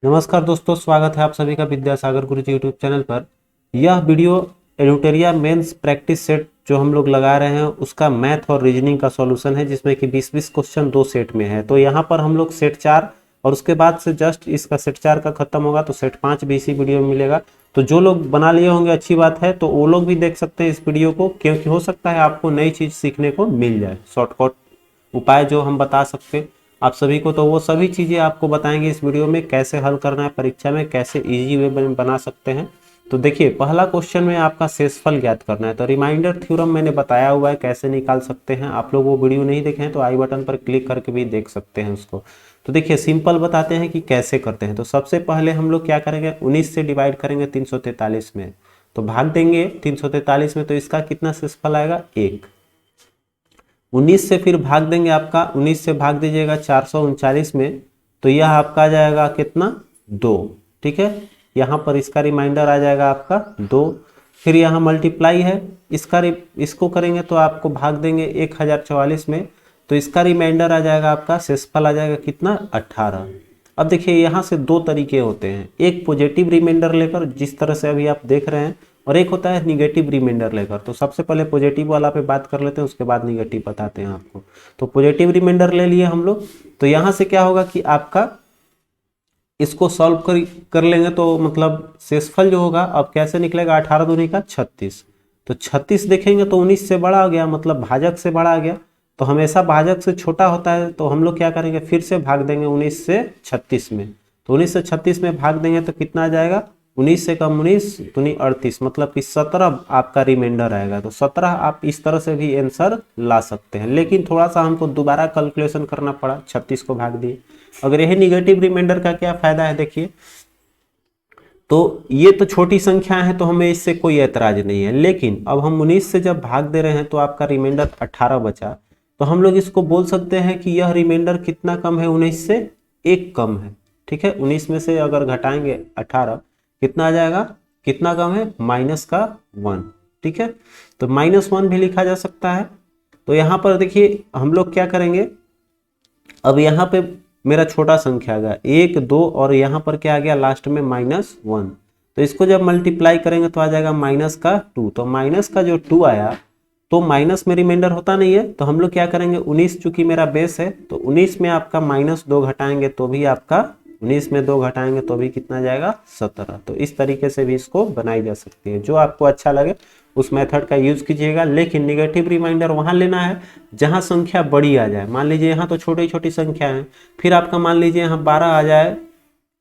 नमस्कार दोस्तों, स्वागत है आप सभी का विद्यासागर गुरुजी यूट्यूब चैनल पर। यह वीडियो एडुटेरिया मेंस प्रैक्टिस सेट जो हम लोग लगा रहे हैं उसका मैथ और रीजनिंग का सॉल्यूशन है, जिसमें कि 20-20 क्वेश्चन दो सेट में है। तो यहाँ पर हम लोग सेट 4 और उसके बाद से जस्ट इसका सेट 4 का खत्म होगा तो सेट 5 भी इसी वीडियो में मिलेगा। तो जो लोग बना लिए होंगे अच्छी बात है, तो वो लोग भी देख सकते हैं इस वीडियो को, क्योंकि हो सकता है आपको नई चीज़ सीखने को मिल जाए। शॉर्टकट उपाय जो हम बता सकते हैं आप सभी को, तो वो सभी चीज़ें आपको बताएंगे इस वीडियो में। कैसे हल करना है परीक्षा में, कैसे इजी वे में बना सकते हैं। तो देखिए, पहला क्वेश्चन में आपका शेषफल ज्ञात करना है। तो रिमाइंडर थ्योरम मैंने बताया हुआ है कैसे निकाल सकते हैं। आप लोग वो वीडियो नहीं देखे हैं तो आई बटन पर क्लिक करके भी देख सकते हैं उसको। तो देखिए, सिंपल बताते हैं कि कैसे करते हैं। तो सबसे पहले हम लोग क्या करेंगे, 19 से डिवाइड करेंगे 343 में, तो भाग देंगे 343 में, तो इसका कितना शेषफल आएगा 1। 19 से फिर भाग देंगे, आपका 19 से भाग दीजिएगा 439 में, तो यह आपका आ जाएगा कितना 2। ठीक है, यहाँ पर इसका रिमाइंडर आ जाएगा आपका 2। फिर यहाँ मल्टीप्लाई है, इसको करेंगे तो आपको भाग देंगे 1044 में, तो इसका रिमाइंडर आ जाएगा, आपका शेषफल आ जाएगा कितना 18। अब देखिए, यहाँ से दो तरीके होते हैं, एक पॉजिटिव रिमाइंडर लेकर जिस तरह से अभी आप देख रहे हैं, और एक होता है निगेटिव रिमाइंडर लेकर। तो सबसे पहले पॉजिटिव वाला पे बात कर लेते हैं, उसके बाद निगेटिव बताते हैं आपको। तो पॉजिटिव रिमाइंडर ले लिए हम लोग, तो यहाँ से क्या होगा कि आपका इसको सॉल्व कर लेंगे तो मतलब शेषफल जो होगा अब कैसे निकलेगा, 18 दूनी का 36। तो 36 देखेंगे तो 19 से बड़ा आ गया, मतलब भाजक से बड़ा आ गया। तो हमेशा भाजक से छोटा होता है, तो हम लोग क्या करेंगे, फिर से भाग देंगे 19 से 36 में। तो 19 से 36 में भाग देंगे तो कितना आ जाएगा, 19 से कम 19 दूनी 38, मतलब कि 17 आपका रिमाइंडर आएगा। तो 17 आप इस तरह से भी आंसर ला सकते हैं, लेकिन थोड़ा सा हमको दोबारा कैलकुलेशन करना पड़ा, 36 को भाग दिए। अगर यही निगेटिव रिमाइंडर का क्या फायदा है, देखिए, तो ये तो छोटी संख्या है तो हमें इससे कोई ऐतराज नहीं है, लेकिन अब हम 19 से जब भाग दे रहे हैं तो आपका रिमाइंडर 18 बचा। तो हम लोग इसको बोल सकते हैं कि यह रिमाइंडर कितना कम है, 19 से 1 कम है। ठीक है, 19 में से अगर घटाएंगे 18, कितना आ जाएगा, कितना कम है, -1। ठीक है, तो -1 भी लिखा जा सकता है। तो यहाँ पर देखिए हम लोग क्या करेंगे, अब यहाँ पे मेरा छोटा संख्या आ गया 1 2, और यहाँ पर क्या आ गया लास्ट में -1। तो इसको जब मल्टीप्लाई करेंगे तो आ जाएगा -2। तो माइनस का जो 2 आया, तो माइनस में रिमाइंडर होता नहीं है, तो हम लोग क्या करेंगे, 19 चूंकि मेरा बेस है, तो 19 में आपका -2 घटाएंगे तो भी आपका 19 में 2 घटाएंगे तो भी कितना जाएगा 17। तो इस तरीके से भी इसको बनाई जा सकती है, जो आपको अच्छा लगे उस मेथड का यूज कीजिएगा। लेकिन निगेटिव रिमाइंडर वहां लेना है जहां संख्या बड़ी आ जाए। मान लीजिए यहाँ तो छोटी छोटी संख्या है, फिर आपका मान लीजिए यहाँ 12 आ जाए,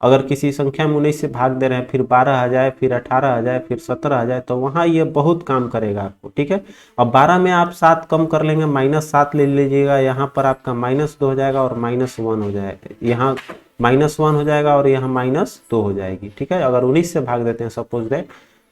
अगर किसी संख्या में 19 से भाग दे रहे हैं, फिर 12 आ जाए, फिर 18 आ जाए, फिर 17 आ जाए, तो वहाँ ये बहुत काम करेगा आपको। ठीक है, अब 12 में आप 7 कम कर लेंगे, -7 ले लीजिएगा, यहाँ पर आपका -2 हो जाएगा और -1 हो जाएगा, यहाँ -1 हो जाएगा और यहाँ -2 हो जाएगी। ठीक है, अगर 19 से भाग देते हैं सपोज दैट,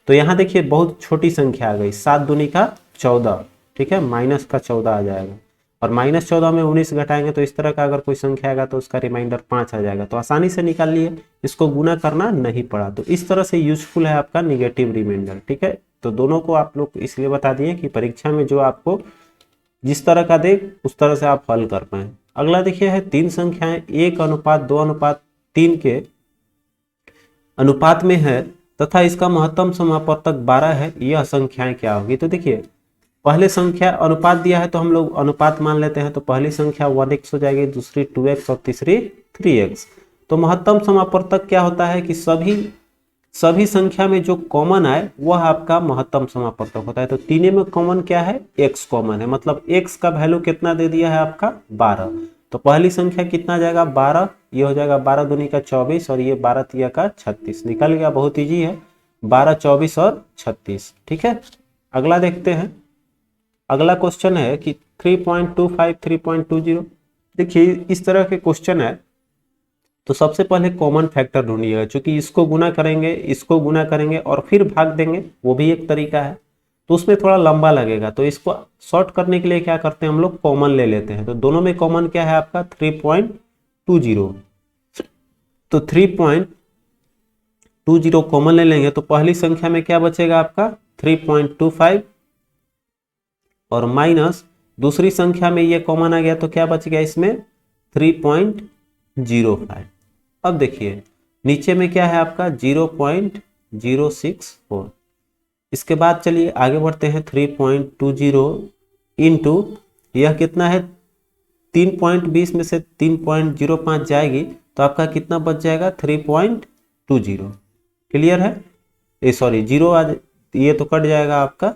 तो यहाँ देखिए बहुत छोटी संख्या आ गई, 7 दूनी का 14। ठीक है, माइनस का 14 आ जाएगा, और -14 में 19 घटाएंगे तो इस तरह का अगर कोई संख्या आएगा तो उसका रिमाइंडर 5 आ जाएगा। तो आसानी से निकाल लिए, इसको गुना करना नहीं पड़ा। तो इस तरह से यूजफुल है आपका निगेटिव रिमाइंडर। ठीक है, तो दोनों को आप लोग इसलिए बता दिए कि परीक्षा में जो आपको जिस तरह का दे उस तरह से आप हल कर पाए। अगला देखिए है 3 संख्याएं 1:2:3 के अनुपात में है तथा इसका महत्तम समापवर्तक 12 है, यह संख्याएं क्या होगी। तो देखिए, पहले संख्या अनुपात दिया है तो हम लोग अनुपात मान लेते हैं, तो पहली संख्या 1x हो जाएगी, दूसरी 2x और तीसरी 3x। तो महत्तम समापवर्तक क्या होता है कि सभी संख्या में जो कॉमन आए वह आपका महत्तम समापवर्तक होता है। तो तीनों में कॉमन क्या है, x कॉमन है, मतलब x का वैल्यू कितना दे दिया है आपका 12। तो पहली संख्या कितना जाएगा 12, ये हो जाएगा 12 दूनी का 24 और ये 12 तिया का 36, निकल गया, बहुत ईजी है, 12 24 और 36। ठीक है, अगला देखते हैं। अगला क्वेश्चन है कि 3.25 3.20। देखिए इस तरह के क्वेश्चन है, तो सबसे पहले कॉमन फैक्टर ढूंढिएगा, क्योंकि इसको गुना करेंगे और फिर भाग देंगे, वो भी एक तरीका है, तो उसमें थोड़ा लंबा लगेगा। तो इसको शॉर्ट करने के लिए क्या करते हैं, हम लोग कॉमन ले लेते हैं। तो दोनों में कॉमन क्या है आपका 3.20। तो 3.20 कॉमन ले लेंगे, तो पहली संख्या में क्या बचेगा आपका 3.25 और माइनस दूसरी संख्या में ये कॉमन आ गया, तो क्या बच गया इसमें 3.05। अब देखिए नीचे में क्या है आपका 0.064। इसके बाद चलिए आगे बढ़ते हैं 3.20 इंटू, यह कितना है 3.20 में से 3.05 जाएगी तो आपका कितना बच जाएगा 3.20। क्लियर है, ये सॉरी जीरो आज ये तो कट जाएगा आपका,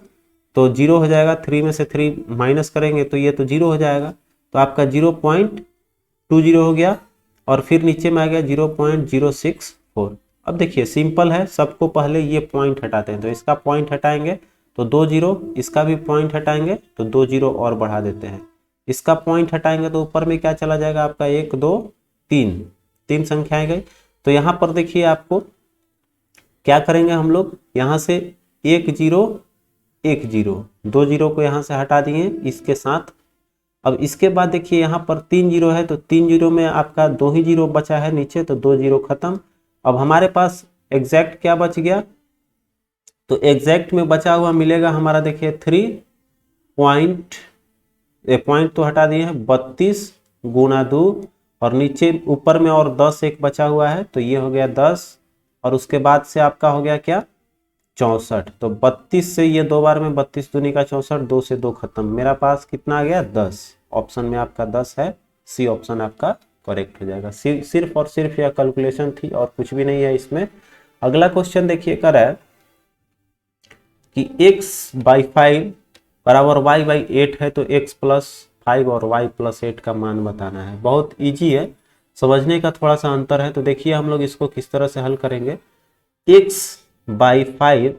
तो जीरो हो जाएगा, 3 में से 3 माइनस करेंगे तो ये तो जीरो हो जाएगा, तो आपका 0.20 हो गया। और फिर नीचे में आ गया 0.064। अब देखिए सिंपल है, सबको पहले ये पॉइंट हटाते हैं, तो इसका पॉइंट हटाएंगे तो 2 जीरो, इसका भी पॉइंट हटाएंगे तो 2 जीरो और बढ़ा देते हैं, इसका पॉइंट हटाएंगे तो ऊपर में क्या चला जाएगा आपका 1 2 3, 3 संख्याएं गई। तो यहाँ पर देखिए आपको क्या करेंगे हम लोग, यहाँ से 1 0 1 0, 2 जीरो को यहाँ से हटा दिए इसके साथ। अब इसके बाद देखिए यहाँ पर 3 जीरो है, तो 3 जीरो में आपका 2 ही जीरो बचा है नीचे, तो 2 जीरो खत्म। अब हमारे पास एग्जैक्ट क्या बच गया, तो एग्जैक्ट में बचा हुआ मिलेगा हमारा देखिए 3 पॉइंट, पॉइंट तो हटा दिए हैं 32 गुना 2, और नीचे ऊपर में और 10 एक बचा हुआ है तो ये हो गया 10, और उसके बाद से आपका हो गया क्या 64। तो 32 से ये दो बार में 32 दूनी का 64, 2 से 2 खत्म, मेरा पास कितना आ गया 10। ऑप्शन में आपका 10 है, सी ऑप्शन आपका करेक्ट हो जाएगा। सिर्फ और सिर्फ यह कैलकुलेशन थी और कुछ भी नहीं है इसमें। अगला क्वेश्चन देखिए कर है कि x/5 बराबर y/8 है, तो x + 5 और y + 8 का मान बताना है। बहुत इजी है, समझने का थोड़ा सा अंतर है। तो देखिए हम लोग इसको किस तरह से हल करेंगे। x/5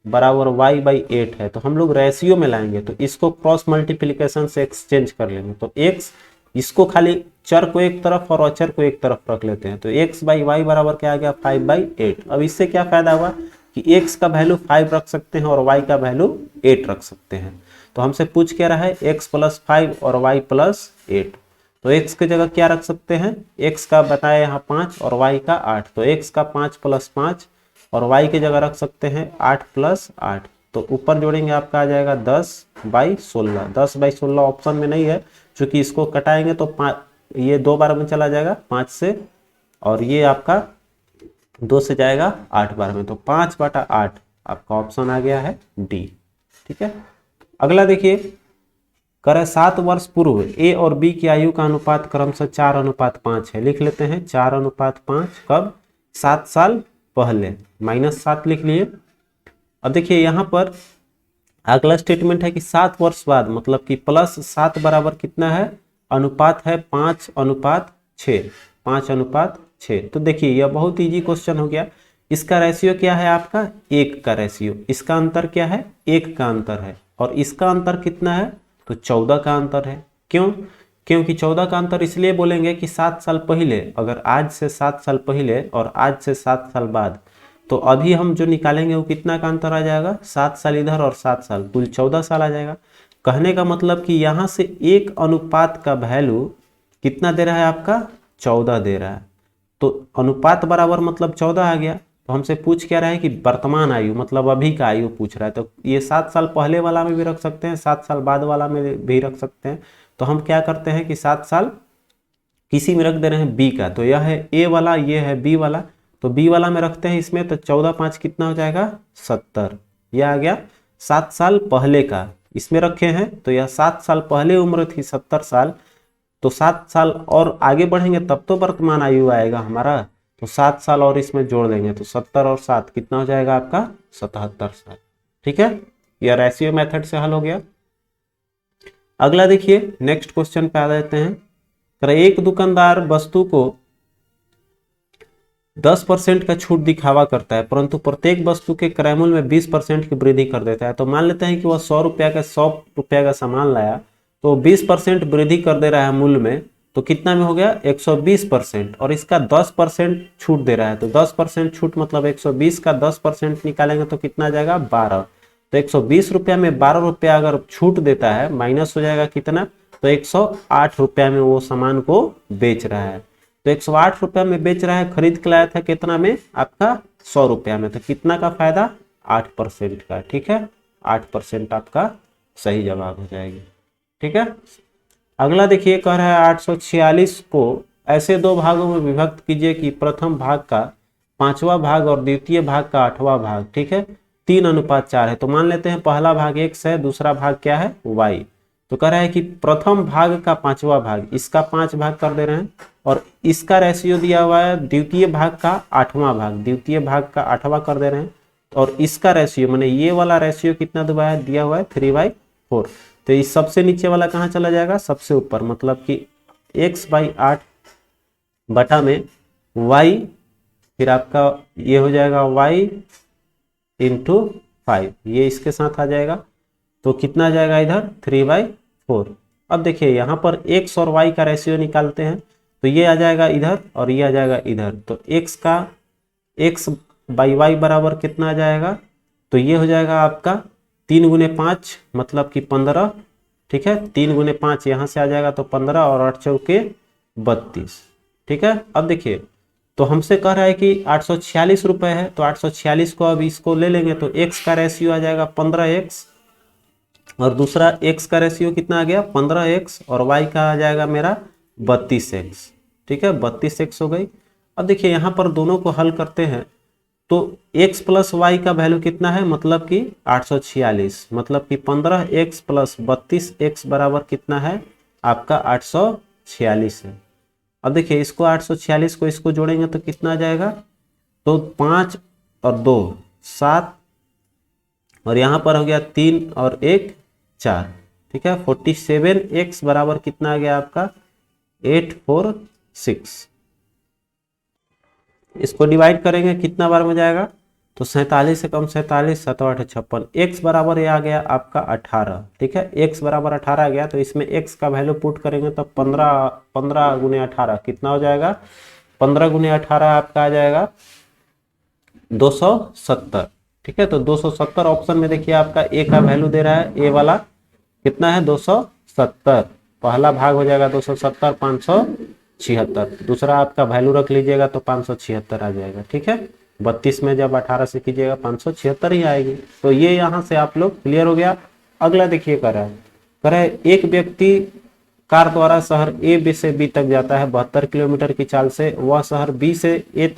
बराबर y/8 है, तो हम लोग रेशियो में लाएंगे, तो इसको क्रॉस मल्टीप्लिकेशन से एक्सचेंज कर लेंगे। तो x, इसको खाली चर को एक तरफ और अचर को एक तरफ रख लेते हैं, तो x/y बराबर क्या आ गया 5/8। अब इससे क्या फायदा हुआ कि x का वैल्यू 5 रख सकते हैं और y का वैल्यू 8 रख सकते हैं। तो हमसे पूछ क्या रहा है x + 5 और y + 8, तो x की जगह क्या रख सकते हैं, x का बताया यहाँ 5 और y का 8, तो x का 5 + 5 और y की जगह रख सकते हैं 8 + 8, तो ऊपर जोड़ेंगे आपका आ जाएगा 10/16। 10/16 ऑप्शन में नहीं है, क्योंकि इसको कटाएंगे तो ये 2 बार में चला जाएगा 5 से, और ये आपका 2 से जाएगा 8 बार में, तो 5/8 आपका ऑप्शन आ गया है डी। ठीक है, अगला देखिए कर 7 वर्ष पूर्व ए और बी की आयु का अनुपात क्रमशः 4:5 है। लिख लेते हैं 4:5, कब 7 साल पहले, -7 लिख लिए। अब देखिए यहाँ पर अगला स्टेटमेंट है कि 7 वर्ष बाद, मतलब कि +7 बराबर कितना है, अनुपात है 5:6, 5:6। तो देखिए यह बहुत इजी क्वेश्चन हो गया। इसका रेशियो क्या है आपका 1 का रेशियो, इसका अंतर क्या है 1 का अंतर है, और इसका अंतर कितना है तो 14 का अंतर है। क्यों, क्योंकि 14 का अंतर इसलिए बोलेंगे कि 7 साल पहले, अगर आज से 7 साल पहले और आज से 7 साल बाद, तो अभी हम जो निकालेंगे वो कितना का अंतर आ जाएगा, 7 साल इधर और 7 साल, कुल 14 साल आ जाएगा। कहने का मतलब कि यहाँ से एक अनुपात का वैल्यू कितना दे रहा है आपका 14 दे रहा है, तो अनुपात बराबर मतलब 14 आ गया। तो हमसे पूछ क्या रहा है कि वर्तमान आयु, मतलब अभी का आयु पूछ रहा है, तो ये 7 साल पहले वाला में भी रख सकते हैं, 7 साल बाद वाला में भी रख सकते हैं। तो हम क्या करते हैं कि 7 साल किसी में रख दे रहे हैं बी का, तो यह है ए वाला, ये है बी वाला, तो बी वाला में रखते हैं इसमें, तो 14×5 कितना हो जाएगा 70, यह आ गया 7 साल पहले का, इसमें रखे हैं तो यह 7 साल पहले उम्र थी 70 साल, तो 7 साल और आगे बढ़ेंगे तब तो वर्तमान आयु आएगा हमारा, तो 7 साल और इसमें जोड़ देंगे, तो 70 और 7 कितना हो जाएगा आपका 77 साल। ठीक है, यह रेशियो मेथड से हल हो गया। अगला देखिए नेक्स्ट क्वेश्चन पे आ जाते हैं। एक दुकानदार वस्तु को 10% का छूट दिखावा करता है, परंतु प्रत्येक वस्तु के क्रय मूल्य में 20% की वृद्धि कर देता है। तो मान लेते हैं कि वह 100 रुपया का 100 रुपया का सामान लाया, तो 20% वृद्धि कर दे रहा है मूल्य में, तो कितना में हो गया 120%, और इसका 10% छूट दे रहा है, तो 10% छूट मतलब 120 का 10% निकालेंगे तो कितना जाएगा 12, तो 120 रुपया में 12 रुपया अगर छूट देता है, माइनस हो जाएगा कितना, तो 108 रुपया में वो सामान को बेच रहा है। तो 108 रुपया में बेच रहा है, खरीद के लाया था कितना में आपका 100 रुपया में, तो कितना का फायदा 8% का। ठीक है, 8% आपका सही जवाब हो जाएगी। ठीक है, अगला देखिए कह रहा है 846 को ऐसे दो भागों में विभक्त कीजिए कि प्रथम भाग का पांचवा भाग और द्वितीय भाग का आठवां भाग, ठीक है, 3:4 है। तो मान लेते हैं पहला भाग x है, दूसरा भाग क्या है y। तो कह रहा है कि प्रथम भाग का पांचवा भाग, इसका 5 भाग कर दे रहे हैं, और इसका रेशियो दिया हुआ है द्वितीय भाग का आठवां भाग, द्वितीय भाग का आठवां कर दे रहे हैं, और इसका रेशियो माने ये वाला रेशियो कितना दिया हुआ है 3/4। तो इस सबसे नीचे वाला कहाँ चला जाएगा, सबसे ऊपर, मतलब कि x/8 बटा में y, फिर आपका ये हो जाएगा y इंटू 5, ये इसके साथ आ जाएगा। तो कितना आ जाएगा इधर 3/4। अब देखिए यहाँ पर x और y का रेशियो निकालते हैं, तो ये आ जाएगा इधर और ये आ जाएगा इधर। तो x/y बराबर कितना आ जाएगा, तो ये हो जाएगा आपका 3 गुने 5 मतलब कि 15, ठीक है, 3 गुने 5 यहाँ से आ जाएगा तो 15 और 8 चौके 32, ठीक है। अब देखिए तो हमसे कह रहा है कि 846 रुपए है, तो 846 को अब इसको ले लेंगे तो x का रेशियो आ जाएगा 15x, और दूसरा x का रेशियो कितना आ गया 15x, और y का आ जाएगा मेरा 32x, ठीक है, 32x हो गई। अब देखिए यहाँ पर दोनों को हल करते हैं, तो x प्लस y का वैल्यू कितना है, मतलब कि 846, मतलब कि 15x प्लस 32x बराबर कितना है आपका 846 है। अब देखिए इसको 846 को इसको जोड़ेंगे तो कितना आ जाएगा, तो 5 और 2 7, और यहाँ पर हो गया 3 और 1 4, ठीक है, 47x बराबर कितना आ गया आपका 846। इसको डिवाइड करेंगे कितना बार में जाएगा, तो 47 से कम 47, 7 8 56, x बराबर ये आ गया आपका 18, ठीक है, x बराबर 18 आ गया। तो इसमें x का वैल्यू पुट करेंगे तो 15 गुने 18 कितना हो जाएगा, 15 गुने 18 आपका आ जाएगा 270, ठीक है। तो 270 ऑप्शन में देखिए आपका a का वैल्यू दे रहा है, a वाला कितना है 270, पहला भाग हो जाएगा 270 576, दूसरा आपका वैल्यू रख लीजिएगा तो 576 आ जाएगा, ठीक है। 32 में जब 18 से कीजिएगा 576 ही आएगी। तो ये यहाँ से आप लोग क्लियर हो गया। अगला देखिए कर रहा है एक व्यक्ति कार द्वारा शहर ए से बी तक जाता है 72 किलोमीटर की चाल से, वह शहर बी से ए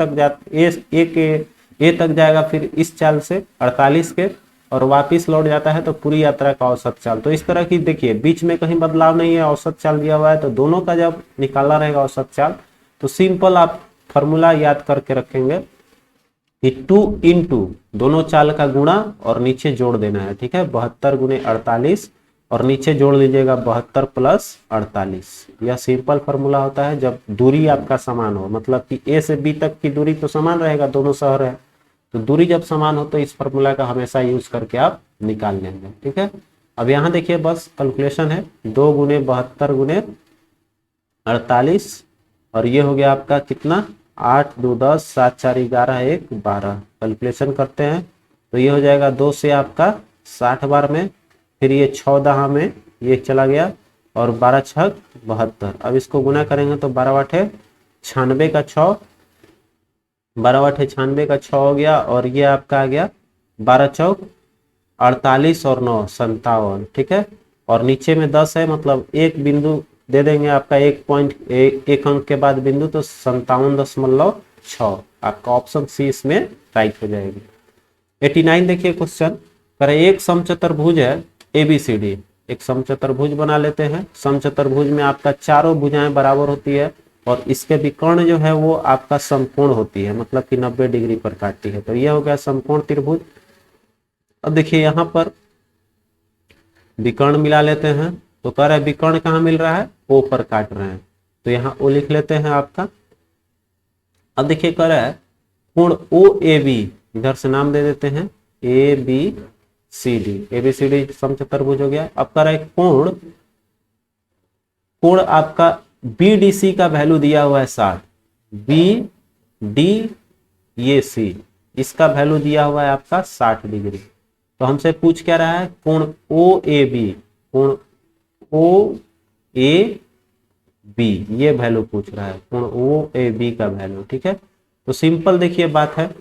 तक जाएगा फिर इस चाल से 48 के, और वापिस लौट जाता है तो पूरी यात्रा का औसत चाल। तो इस तरह की देखिए बीच में कहीं बदलाव नहीं है, औसत चाल दिया हुआ है, तो दोनों का जब निकालना रहेगा औसत चाल तो सिंपल आप फॉर्मूला याद करके रखेंगे कि 2 into दोनों चाल का गुणा और नीचे जोड़ देना है, ठीक है, 72 गुने 48 और नीचे जोड़ लीजिएगा 72 प्लस 48। यह सिंपल फॉर्मूला होता है जब दूरी आपका समान हो, मतलब कि ए से बी तक की दूरी तो समान रहेगा, दोनों शहर है, तो दूरी जब समान हो तो इस फॉर्मूला का हमेशा यूज करके आप निकाल लेंगे, ठीक है। अब यहाँ देखिए बस कैलकुलेशन है 2 गुने 72 गुने 48, और ये हो गया आपका कितना 8 2 10 7 4 11 1 12, कैलकुलेशन करते हैं तो ये हो जाएगा 2 से आपका 60 बार में, फिर ये 6 दहा में ये चला गया, और 12 6 72। अब इसको गुना करेंगे तो 12 8 96 का 6, 12 8 96 का 6 हो गया, और ये आपका आ गया 12 चौक 48 और 9 57, ठीक है, और नीचे में 10 है, मतलब एक बिंदु दे देंगे आपका 1 अंक के बाद बिंदु, तो 57.6, आपका ऑप्शन सी इसमें राइट हो जाएगी। 89 देखिए क्वेश्चन कर एक समचतुर्भुज है ABCD, एक समचतुर्भुज बना लेते हैं। समचतुर्भुज में आपका चारों भुजाएं बराबर होती है और इसके विकर्ण जो है वो आपका समकोण होती है, मतलब कि 90 डिग्री पर काटती है। तो यह हो गया समकोण त्रिभुज। अब देखिए यहाँ पर विकर्ण मिला लेते हैं, तो कह रहे हैं विकर्ण कहाँ मिल रहा है, O पर काट रहे हैं, तो यहाँ O लिख लेते हैं आपका। अब देखिए कह रहा है कोण OAB, इधर से नाम दे देते हैं ABCD समचतुर्भुज हो गया। अब कह रहा है कोण आपका BDC का वैल्यू दिया हुआ है 60, BDC इसका वैल्यू दिया हुआ है आपका 60 डिग्री। तो हमसे पूछ क्या रहा है कोण OAB ये वैल्यू पूछ रहा है, कोण OAB का वैल्यू, ठीक है। तो सिंपल देखिए बात है,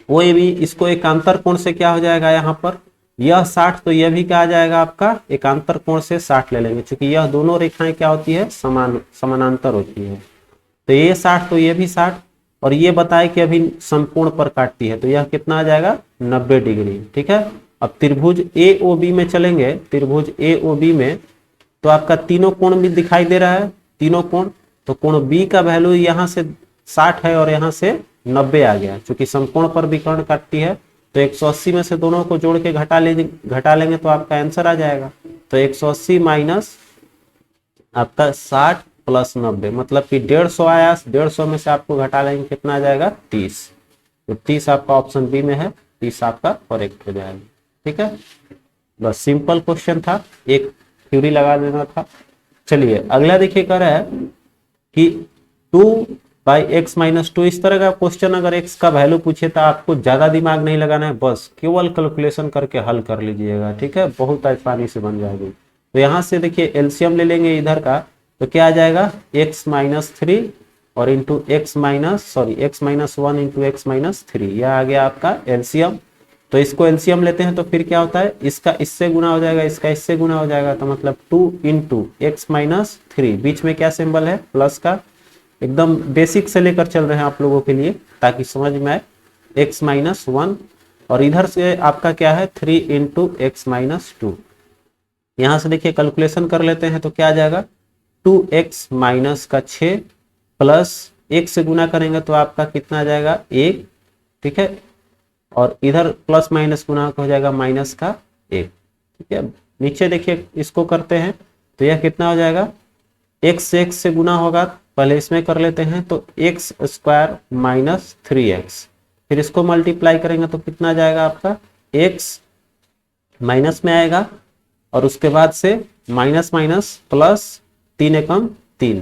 OAB इसको एकांतर कोण से क्या हो जाएगा, यहाँ पर यह 60 तो यह भी क्या आ जाएगा आपका एकांतर कोण से 60 ले लेंगे, क्योंकि यह दोनों रेखाएं क्या होती है समानांतर होती है। तो ये 60 तो ये भी 60, और ये बताए कि अभी समकोण पर काटती है, तो यह कितना आ जाएगा 90 डिग्री। ठीक है, अब त्रिभुज AOB में चलेंगे, त्रिभुज AOB में तो आपका तीनों कोण भी दिखाई दे रहा है, तीनों कोण, तो कोण B का वैल्यू यहाँ से 60 है और यहाँ से 90 आ गया, क्योंकि समकोण पर विकर्ण काटती है। तो 180 में से दोनों को जोड़ के घटा लेंगे तो आपका आंसर आ जाएगा। तो 180 माइनस आपका 60 प्लस 90, मतलब कि 150 आया, 150 में से आपको घटा लेंगे कितना आ जाएगा 30। तो 30 आपका ऑप्शन बी में है, 30 आपका करेक्ट हो जाएगा। ठीक है, बस सिंपल क्वेश्चन था, एक थ्योरी लगा देना था। चलिए अगला देखिए, कह रहा है कि 2/x-2, इस तरह का क्वेश्चन अगर x का वैल्यू पूछे तो आपको ज्यादा दिमाग नहीं लगाना है, बस केवल कैलकुलेशन करके हल कर लीजिएगा। ठीक है, बहुत आसानी से बन जाएगी। तो यहाँ से देखिए एलसीएम ले लेंगे इधर का, तो क्या आ जाएगा x-3 और इंटू x-1 इंटू x-3, यह आ गया आपका एलसीएम। तो इसको एलसीएम लेते हैं तो फिर क्या होता है, इसका इससे गुना हो जाएगा, इसका इससे गुना हो जाएगा, तो मतलब 2 इंटू x-3, बीच में क्या सिंबल है प्लस का, एकदम बेसिक से लेकर चल रहे हैं आप लोगों के लिए ताकि समझ में आए, x-1 और इधर से आपका क्या है 3 इंटू x-2। यहां से देखिए कैलकुलेशन कर लेते हैं तो क्या आ जाएगा 2x माइनस का 6 प्लस 1 से गुना करेंगे तो आपका कितना आ जाएगा 1। ठीक है, और इधर प्लस माइनस गुना हो जाएगा माइनस का 1। ठीक है, नीचे देखिए इसको करते हैं तो यह कितना हो जाएगा, x से गुना होगा, पहले इसमें कर लेते हैं, तो x² माइनस 3x, फिर इसको मल्टीप्लाई करेंगे तो कितना आ जाएगा आपका x माइनस में आएगा और उसके बाद से माइनस माइनस प्लस 3 एकम 3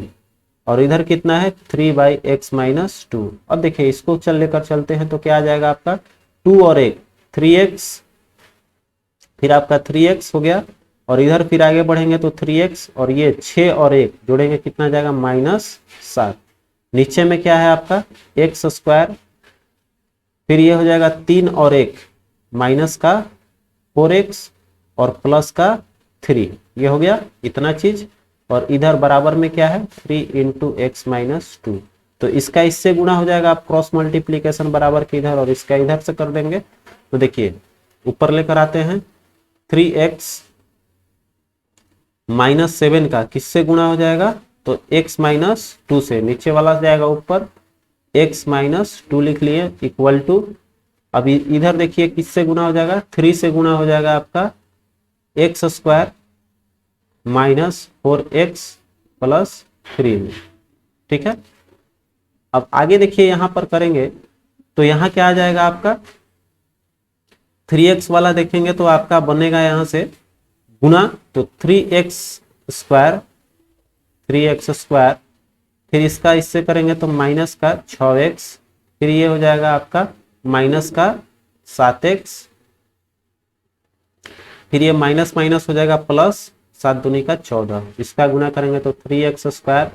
और इधर कितना है 3/x-2। अब देखिए इसको लेकर चलते हैं तो क्या आ जाएगा आपका 2 और 1 3x, फिर आपका 3x हो गया और इधर फिर आगे बढ़ेंगे तो 3x और ये 6 और 1 जोड़ेंगे कितना आ जाएगा -7। नीचे में क्या है आपका x², फिर ये हो जाएगा 3 और 1 माइनस का 4x और प्लस का 3, ये हो गया इतना चीज। और इधर बराबर में क्या है 3 इंटू x-2, तो इसका इससे गुना हो जाएगा, आप क्रॉस मल्टीप्लीकेशन बराबर के इधर और इसका इधर से कर देंगे। तो देखिए ऊपर लेकर आते हैं 3x -7 का किससे गुना हो जाएगा, तो x-2 से, नीचे वाला जाएगा ऊपर, x-2 लिख लिए इक्वल टू, अभी इधर देखिए किससे गुना हो जाएगा 3 से गुना हो जाएगा आपका x² माइनस 4x प्लस 3 में। ठीक है, अब आगे देखिए यहां पर करेंगे तो यहां क्या आ जाएगा आपका 3x वाला देखेंगे तो आपका बनेगा यहां से गुना, तो 3x², फिर इसका इससे करेंगे तो माइनस का 6x, फिर ये हो जाएगा आपका माइनस का 7x, फिर ये माइनस माइनस हो जाएगा प्लस 7 दूनी का 14, इसका गुना करेंगे तो 3x²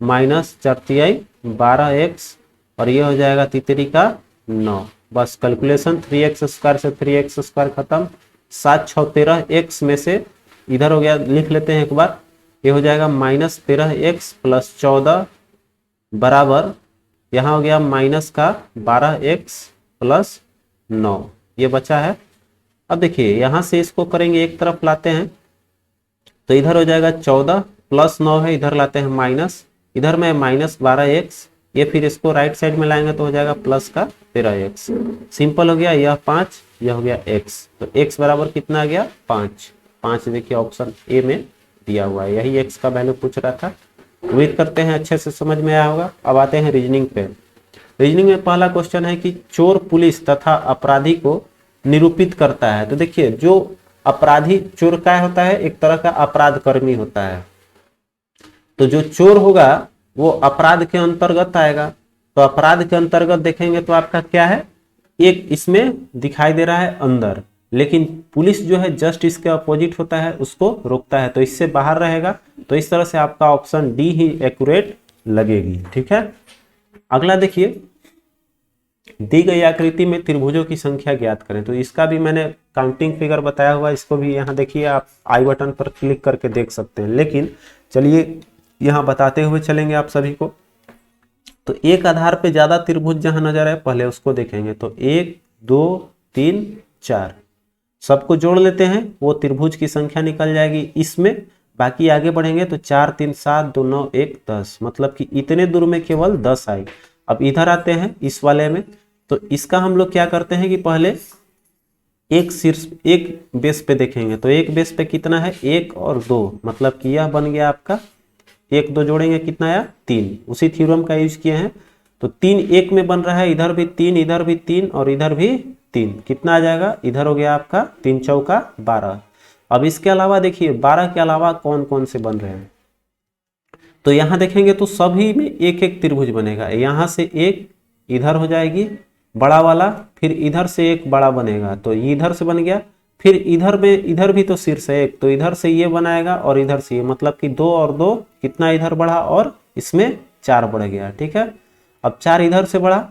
माइनस 4 12x और ये हो जाएगा 3 का 9। बस कैलकुलेशन 3x² से 3x² खत्म, 7 6 13x में से इधर हो गया, लिख लेते हैं एक बार, ये हो जाएगा -13x प्लस 14 बराबर, यहाँ हो गया माइनस का 12x प्लस 9, ये बचा है। अब देखिए यहां से इसको करेंगे एक तरफ लाते हैं तो इधर हो जाएगा 14 प्लस 9 है, इधर लाते हैं माइनस, इधर में -12x, ये फिर इसको राइट साइड में लाएंगे तो हो जाएगा प्लस का 13x। सिंपल हो गया, यह 5, यह हो गया x, तो x बराबर कितना आ गया 5। देखिए ऑप्शन ए में दिया हुआ है, यही x का वैल्यू पूछ रहा था। उम्मीद करते हैं अच्छे से समझ में आया होगा। अब आते हैं रीजनिंग पे। रीजनिंग में पहला क्वेश्चन है कि चोर पुलिस तथा अपराधी को निरूपित करता है। तो देखिए जो अपराधी, चोर क्या होता है, एक तरह का अपराध कर्मी होता है, तो जो चोर होगा वो अपराध के अंतर्गत आएगा। तो अपराध के अंतर्गत देखेंगे तो आपका क्या है, एक इसमें दिखाई दे रहा है अंदर, लेकिन पुलिस जो है जस्ट इसके अपोजिट होता है, उसको रोकता है, तो इससे बाहर रहेगा। तो इस तरह से आपका ऑप्शन डी ही एक्यूरेट लगेगी। ठीक है, अगला देखिए, दी गई आकृति में त्रिभुजों की संख्या ज्ञात करें। तो इसका भी मैंने काउंटिंग फिगर बताया हुआ है, इसको भी यहाँ देखिए आप आई बटन पर क्लिक करके देख सकते हैं, लेकिन चलिए यहाँ बताते हुए चलेंगे आप सभी को। तो एक आधार पे ज्यादा त्रिभुज जहां नजर आए पहले उसको देखेंगे। तो 1 2 3 4 सबको जोड़ लेते हैं, वो त्रिभुज की संख्या निकल जाएगी इसमें। बाकी आगे बढ़ेंगे तो 4 3 7 2 9 1 10, मतलब कि इतने दूर में केवल 10 आई। अब इधर आते हैं इस वाले में, तो इसका हम लोग क्या करते हैं कि पहले एक शीर्ष एक बेस पे देखेंगे। तो एक बेस पे कितना है, 1 और 2, मतलब कि यह बन गया आपका 1 2 जोड़ेंगे कितना आया 3। उसी थ्योरम का यूज किए हैं। तो 3 1 में बन रहा है, इधर भी 3 इधर भी 3 और इधर भी 3, कितना आ जाएगा, इधर हो गया आपका 3 चौका 12। अब इसके अलावा देखिए 12 के अलावा कौन कौन से बन रहे हैं, तो यहां देखेंगे तो सभी में एक एक त्रिभुज बनेगा। यहां से एक इधर हो जाएगी बड़ा वाला, फिर इधर से एक बड़ा बनेगा, तो ये इधर से बन गया। फिर इधर में इधर भी तो शीर्ष है एक, तो इधर से ये बनाएगा और इधर से ये, मतलब कि 2 और 2 कितना इधर बढ़ा और इसमें 4 बढ़ गया। ठीक है, अब 4 इधर से बढ़ा।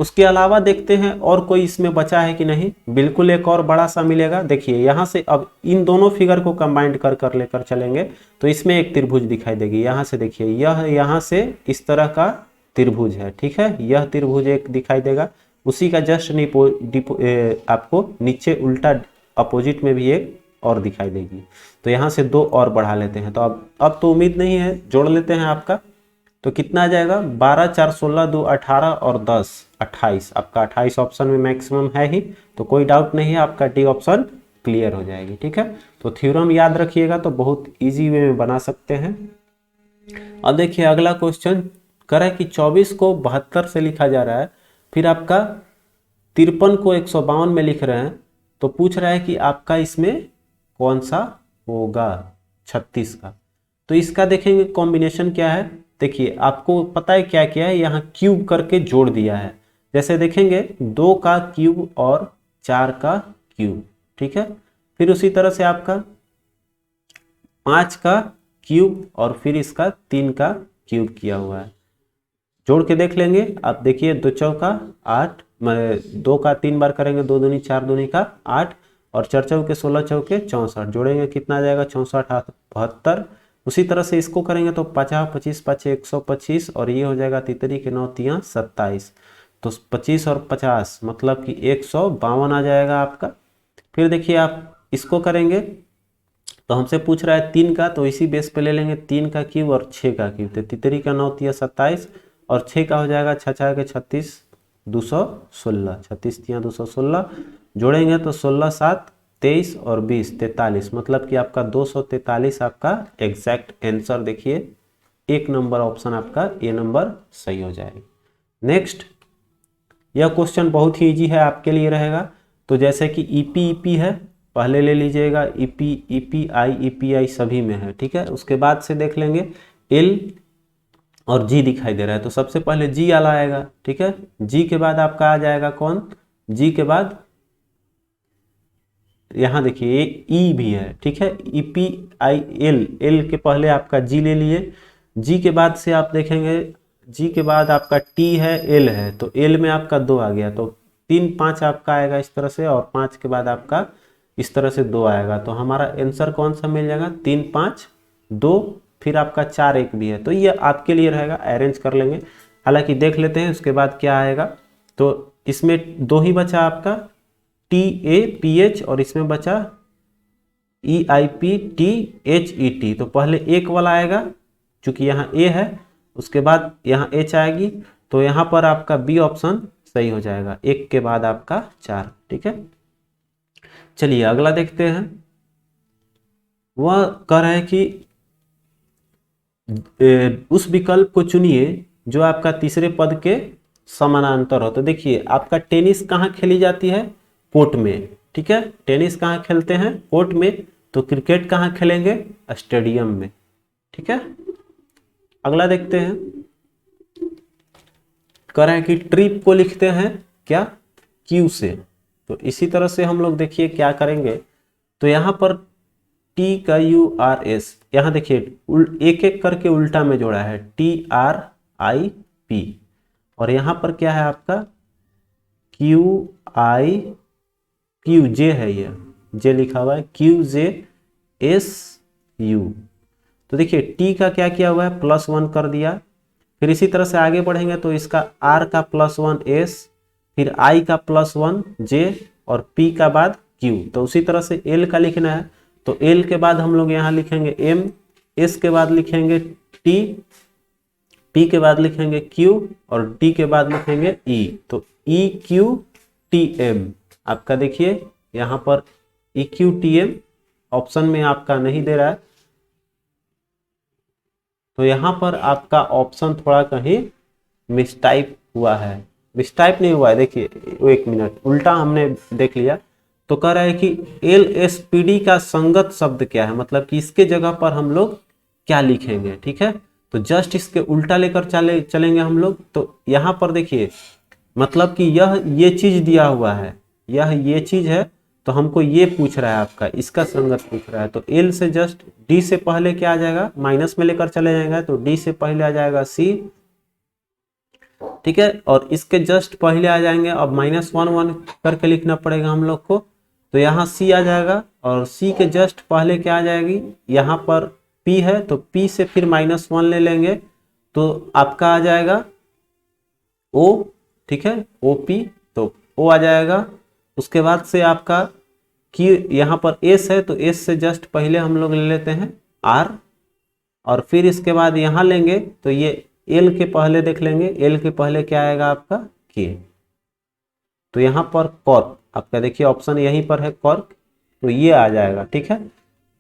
उसके अलावा देखते हैं और कोई इसमें बचा है कि नहीं, बिल्कुल एक और बड़ा सा मिलेगा। देखिए यहाँ से अब इन दोनों फिगर को कंबाइंड कर कर लेकर चलेंगे तो इसमें एक त्रिभुज दिखाई देगी। यहाँ से देखिए यह यहाँ से इस तरह का त्रिभुज है। ठीक है, यह त्रिभुज एक दिखाई देगा, उसी का जस्ट आपको नीचे उल्टा अपोजिट में भी एक और दिखाई देगी। तो यहाँ से 2 और बढ़ा लेते हैं। तो अब तो उम्मीद नहीं है, जोड़ लेते हैं आपका। तो कितना आ जाएगा, 12 4 16 2 18 और 10 28। आपका 28 ऑप्शन में मैक्सिमम है ही, तो कोई डाउट नहीं है, आपका डी ऑप्शन क्लियर हो जाएगी। ठीक है, तो थ्योरम याद रखिएगा तो बहुत इजी वे में बना सकते हैं। अब देखिए अगला क्वेश्चन कर है कि 24 को 72 से लिखा जा रहा है, फिर आपका 53 को 152 में लिख रहे हैं, तो पूछ रहा है कि आपका इसमें कौन सा होगा 36 का। तो इसका देखेंगे कॉम्बिनेशन क्या है। देखिए आपको पता है क्या क्या है, यहाँ क्यूब करके जोड़ दिया है। जैसे देखेंगे 2 का क्यूब और 4 का क्यूब। ठीक है, फिर उसी तरह से आपका 5 का क्यूब और फिर इसका 3 का क्यूब किया हुआ है। जोड़ के देख लेंगे। आप देखिए 2 चौका 8, 2 का 3 बार करेंगे, 2 दूनी 4 दूनी का 8 और 4 चौके 16 चौके 64, जोड़ेंगे कितना आ जाएगा 64 72। उसी तरह से इसको करेंगे तो 50 25 5 125 और ये हो जाएगा तितरी के 9 3 27। तो 25 और 50 मतलब कि 152 आ जाएगा आपका। फिर देखिए आप इसको करेंगे तो हमसे पूछ रहा है 3 का, तो इसी बेस पे ले लेंगे 3 का क्यूब और 6 का क्यूब। तो तितरी का 9 3 27 और 6 का हो जाएगा 6 6 के 36 216, 36 3 216, जोड़ेंगे तो 16 7 23 और 20 43, मतलब कि आपका 243 आपका एग्जैक्ट आंसर। देखिए 1 नंबर ऑप्शन आपका ए नंबर सही हो जाएगा। नेक्स्ट, यह क्वेश्चन बहुत ही इजी है, आपके लिए रहेगा। तो जैसे कि ईपी है, पहले ले लीजिएगा ईपी ईपीआई सभी में है। ठीक है, उसके बाद से देख लेंगे एल और जी दिखाई दे रहा है, तो सबसे पहले जी वाला आएगा। ठीक है, जी के बाद आपका आ जाएगा कौन, जी के बाद यहाँ देखिए ई भी है। ठीक है, ईपीआईएल, एल के पहले आपका जी ले लिए। जी के बाद से आप देखेंगे, जी के बाद आपका टी है, एल है, तो एल में आपका 2 आ गया, तो 3 5 आपका आएगा इस तरह से, और 5 के बाद आपका इस तरह से 2 आएगा। तो हमारा आंसर कौन सा मिल जाएगा, 3 5 2, फिर आपका 4 1 भी है। तो ये आपके लिए रहेगा, अरेंज कर लेंगे। हालांकि देख लेते हैं उसके बाद क्या आएगा। तो इसमें 2 ही बचा आपका TAPH और इसमें बचा EIPTHET। तो पहले एक वाला आएगा, चूंकि यहाँ ए है, उसके बाद यहाँ एच आएगी, तो यहाँ पर आपका बी ऑप्शन सही हो जाएगा, 1 के बाद आपका 4। ठीक है, चलिए अगला देखते हैं। वह कह रहा है कि उस विकल्प को चुनिए जो आपका तीसरे पद के समानांतर हो। तो देखिए आपका टेनिस कहाँ खेली जाती है, कोर्ट में। ठीक है, टेनिस कहाँ खेलते हैं, कोर्ट में। तो क्रिकेट कहाँ खेलेंगे, स्टेडियम में। ठीक है, अगला देखते हैं। कह रहे हैं कि ट्रिप को लिखते हैं क्या, क्यू से। तो इसी तरह से हम लोग देखिए क्या करेंगे। तो यहाँ पर TURS, यहाँ देखिए एक एक करके उल्टा में जोड़ा है, TRIP, और यहाँ पर क्या है आपका QJ है, ये जे लिखा हुआ है, QJSU। तो देखिए टी का क्या किया हुआ है, +1 कर दिया, फिर इसी तरह से आगे बढ़ेंगे तो इसका r का +1 s, फिर i का +1 j और p का बाद q। तो उसी तरह से l का लिखना है तो l के बाद हम लोग यहाँ लिखेंगे m, s के बाद लिखेंगे t, p के बाद लिखेंगे q और t के बाद लिखेंगे e। तो e q t m आपका देखिए यहाँ पर e q t m option में आपका नहीं दे रहा है, तो यहाँ पर आपका ऑप्शन थोड़ा कहीं मिसटाइप हुआ है। मिसटाइप नहीं हुआ है, देखिए एक मिनट, उल्टा हमने देख लिया। तो कह रहा है कि LSPD का संगत शब्द क्या है, मतलब कि इसके जगह पर हम लोग क्या लिखेंगे। ठीक है, तो जस्ट इसके उल्टा लेकर चलेंगे हम लोग। तो यहाँ पर देखिए मतलब कि ये चीज दिया हुआ है, ये चीज है, तो हमको ये पूछ रहा है आपका इसका संगत पूछ रहा है। तो L से जस्ट D से पहले क्या आ जाएगा, माइनस में लेकर चले जाएंगे तो D से पहले आ जाएगा C। ठीक है, और इसके जस्ट पहले आ जाएंगे, अब -1 करके लिखना पड़ेगा हम लोग को। तो यहाँ C आ जाएगा और C के जस्ट पहले क्या आ जाएगी, यहाँ पर P है तो P से फिर -1 ले लेंगे तो आपका आ जाएगा O। ठीक है, OP, तो O आ जाएगा। उसके बाद से आपका कि यहाँ पर S है तो S से जस्ट पहले हम लोग ले लेते हैं R, और फिर इसके बाद यहाँ लेंगे तो ये L के पहले देख लेंगे, L के पहले क्या आएगा आपका K। तो यहाँ पर कॉर्क आपका देखिए ऑप्शन यहीं पर है कॉर्क, तो ये आ जाएगा। ठीक है,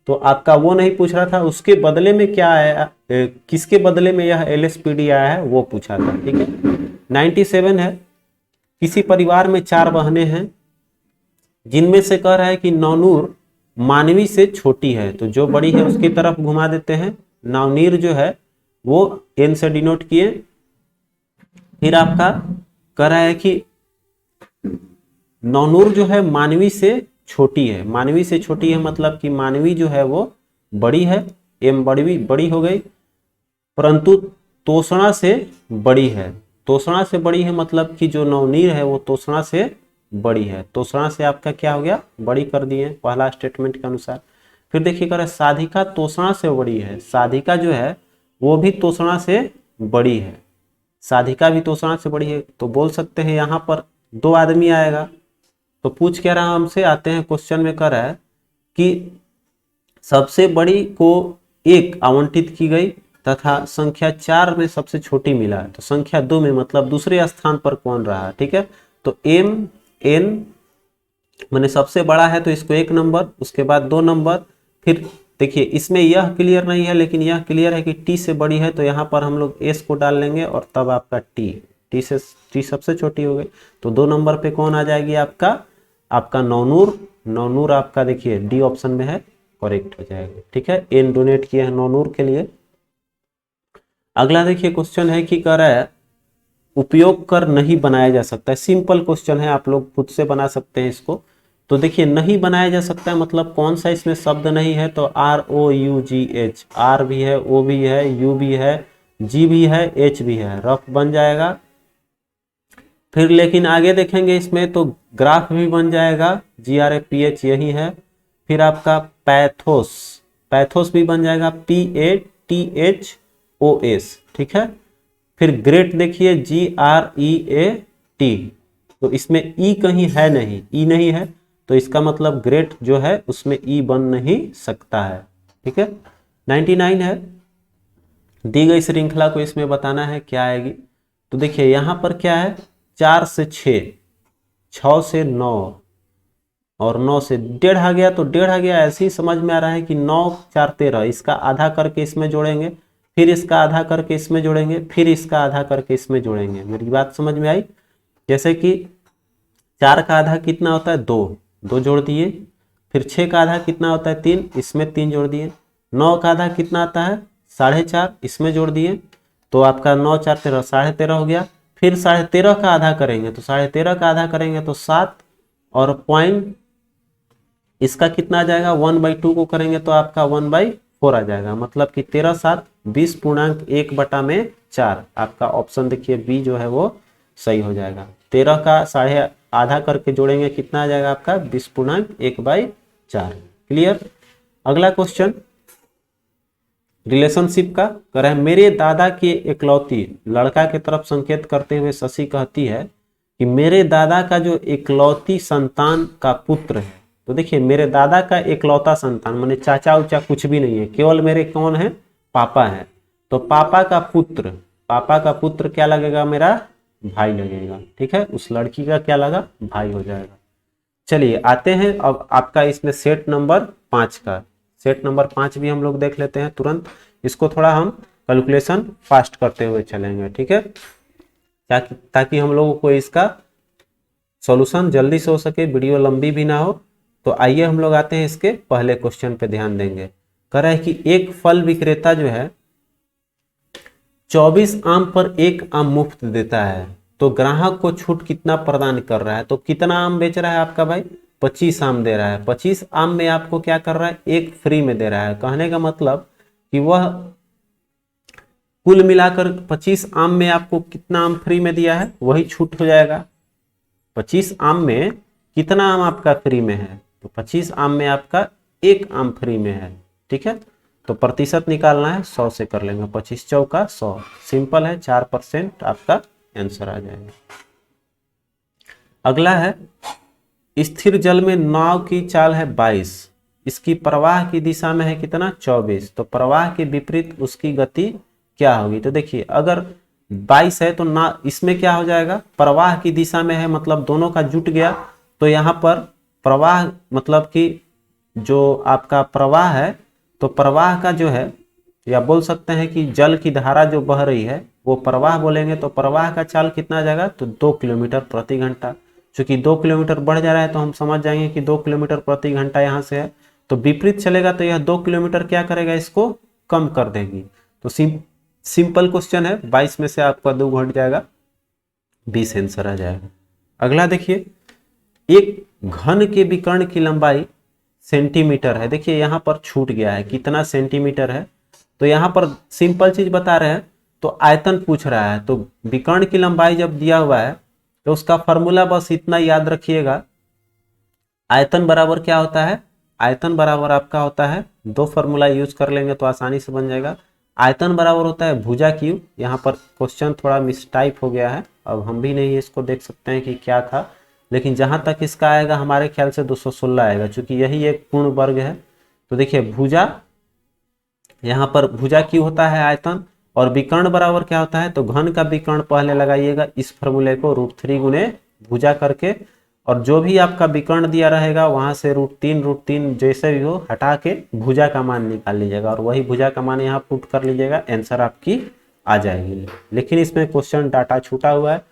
तो आपका वो नहीं पूछ रहा था, उसके बदले में क्या आया, किसके बदले में यह LSPD आया है वो पूछा था। ठीक है, 97 है, किसी परिवार में 4 बहनें हैं जिनमें से कह रहा है कि नौनूर मानवी से छोटी है, तो जो बड़ी है उसकी तरफ घुमा देते हैं। नवनीर जो है वो N से डिनोट किए। फिर आपका कह रहा है कि नौनूर जो है मानवी से छोटी है, मानवी से छोटी है मतलब कि मानवी जो है वो बड़ी है, M बड़ी हो गई, परंतु तोषणा से बड़ी है। तोषणा से बड़ी है मतलब कि जो नवनीर है वो तोषणा से बड़ी है। तोषणा से आपका क्या हो गया, बड़ी कर दिए पहला स्टेटमेंट के अनुसार। फिर देखिए कर साधिका तोषणा से बड़ी है, साधिका जो है वो भी तोषणा से बड़ी है, साधिका भी तोषणा से बड़ी है। तो बोल सकते हैं यहाँ पर 2 आदमी आएगा। तो पूछ क्या रहा हमसे, आते हैं क्वेश्चन में कर रहा है कि सबसे बड़ी को 1 आवंटित की गई तथा संख्या 4 में सबसे छोटी मिला, तो संख्या 2 में मतलब दूसरे स्थान पर कौन रहा। ठीक है, तो M N मैंने सबसे बड़ा है तो इसको 1 नंबर, उसके बाद 2 नंबर। फिर देखिए इसमें यह क्लियर नहीं है लेकिन यह क्लियर है कि T से बड़ी है, तो यहाँ पर हम लोग S को डाल लेंगे और तब आपका T सबसे छोटी हो गई। तो 2 नंबर पे कौन आ जाएगी आपका नौनूर आपका देखिए D ऑप्शन में है, करेक्ट हो जाएगा। ठीक है, N डोनेट किया है नौनूर के लिए। अगला देखिए क्वेश्चन है कि कह रहा है उपयोग कर नहीं बनाया जा सकता है। सिंपल क्वेश्चन है, आप लोग खुद से बना सकते हैं इसको। तो देखिए नहीं बनाया जा सकता है मतलब कौन सा इसमें शब्द नहीं है, तो ROUGH, R भी है, O भी है, U भी है, G भी है, H भी है, रफ बन जाएगा। फिर लेकिन आगे देखेंगे इसमें तो ग्राफ भी बन जाएगा, GRAPH यही है। फिर आपका पैथोस भी बन जाएगा, PATHOS। ठीक है, फिर ग्रेट देखिए GREAT, तो इसमें ई कहीं है नहीं, ई नहीं है तो इसका मतलब ग्रेट जो है उसमें ई बन नहीं सकता है। ठीक है, 99 है, दी गई श्रृंखला को इसमें बताना है क्या आएगी। तो देखिए यहाँ पर क्या है, 4 से 6, 6 से 9 और 9 से 1.5 आ गया, तो 1.5 आ गया। ऐसे ही समझ में आ रहा है कि 9 4 13, इसका आधा करके इसमें जोड़ेंगे, फिर इसका आधा करके इसमें जोड़ेंगे, फिर इसका आधा करके इसमें जोड़ेंगे। मेरी बात समझ में आई। जैसे कि 4 का आधा कितना होता है, 2 जोड़ दिए। फिर 6 का आधा कितना होता है, 3, इसमें 3 जोड़ दिए। 9 का आधा कितना आता है, 4.5, इसमें जोड़ दिए। तो आपका 9 4 13, 13.5 हो गया। फिर 13.5 का आधा करेंगे तो 13.5 का आधा करेंगे तो 7, और पॉइंट इसका कितना आ जाएगा, 1/2 को करेंगे तो आपका 1/4 आ जाएगा। मतलब कि 13 7 20.1/4। आपका ऑप्शन देखिए बी जो है वो सही हो जाएगा। 13 का आधा करके जोड़ेंगे कितना आ जाएगा आपका, 20.1/4। क्लियर। अगला क्वेश्चन रिलेशनशिप का कह रहे हैं मेरे दादा की इकलौती, लड़का की तरफ संकेत करते हुए शशि कहती है कि मेरे दादा का जो इकलौती संतान का पुत्र है। तो देखिए मेरे दादा का इकलौता संतान माने चाचा उचा कुछ भी नहीं है, केवल मेरे कौन है, पापा है। तो पापा का पुत्र क्या लगेगा, मेरा भाई लगेगा। ठीक है, उस लड़की का क्या लगा, भाई हो जाएगा। चलिए आते हैं अब आपका इसमें सेट नंबर 5 का। सेट नंबर 5 भी हम लोग देख लेते हैं तुरंत। इसको थोड़ा हम कैलकुलेशन फास्ट करते हुए चलेंगे। ठीक है, ताकि हम लोगों को इसका सॉल्यूशन जल्दी से हो सके, वीडियो लंबी भी ना हो। तो आइए हम लोग आते हैं इसके पहले क्वेश्चन पे ध्यान देंगे। कह रहा है कि एक फल विक्रेता जो है 24 आम पर 1 आम मुफ्त देता है, तो ग्राहक को छूट कितना प्रदान कर रहा है। तो कितना आम बेच रहा है आपका भाई, 25 आम दे रहा है। 25 आम में आपको क्या कर रहा है, 1 फ्री में दे रहा है। कहने का मतलब कि वह कुल मिलाकर 25 आम में आपको कितना आम फ्री में दिया है, वही छूट हो जाएगा। 25 आम में कितना आम आपका फ्री में है, तो 25 आम में आपका 1 आम फ्री में है। ठीक है, तो प्रतिशत निकालना है, 100 से कर लेंगे। 25 चौका 100, सिंपल है, 4% आपका आंसर आ जाएगा। अगला है स्थिर जल में नाव की चाल है 22, इसकी प्रवाह की दिशा में है कितना, 24। तो प्रवाह के विपरीत उसकी गति क्या होगी। तो देखिए अगर 22 है तो ना इसमें क्या हो जाएगा, प्रवाह की दिशा में है, मतलब दोनों का जुट गया। तो यहाँ पर प्रवाह मतलब कि जो आपका प्रवाह है, तो प्रवाह का जो है, या बोल सकते हैं कि जल की धारा जो बह रही है वो प्रवाह बोलेंगे। तो प्रवाह का चाल कितना आ जाएगा, तो 2 किलोमीटर प्रति घंटा। चूंकि 2 किलोमीटर बढ़ जा रहा है तो हम समझ जाएंगे कि 2 किलोमीटर प्रति घंटा यहाँ से है। तो विपरीत चलेगा तो यह 2 किलोमीटर क्या करेगा, इसको कम कर देगी। तो सिंपल क्वेश्चन है, 22 में से आपका 2 घट जाएगा, 20 आंसर आ जाएगा। अगला देखिए, एक घन के विकर्ण की लंबाई सेंटीमीटर है। देखिए यहाँ पर छूट गया है, कितना सेंटीमीटर है। तो यहाँ पर सिंपल चीज बता रहे हैं, तो आयतन पूछ रहा है। तो विकर्ण की लंबाई जब दिया हुआ है तो उसका फॉर्मूला बस इतना याद रखिएगा, आयतन बराबर क्या होता है, आयतन बराबर आपका होता है, 2 फॉर्मूला यूज कर लेंगे तो आसानी से बन जाएगा। आयतन बराबर होता है भुजा क्यू। यहाँ पर क्वेश्चन थोड़ा मिसटाइप हो गया है, अब हम भी नहीं इसको देख सकते हैं कि क्या था, लेकिन जहां तक इसका आएगा हमारे ख्याल से 216 आएगा, क्योंकि यही एक पूर्ण वर्ग है। तो देखिए भुजा, यहाँ पर भुजा क्यू होता है आयतन, और विकर्ण बराबर क्या होता है, तो घन का विकर्ण पहले लगाइएगा, इस फॉर्मूले को √3 गुने भुजा करके, और जो भी आपका विकर्ण दिया रहेगा वहां से √3 जैसे भी हो हटा के भुजा का मान निकाल लीजिएगा, और वही भुजा का मान यहाँ पुट कर लीजिएगा, आंसर आपकी आ जाएगी। लेकिन इसमें क्वेश्चन डाटा छूटा हुआ है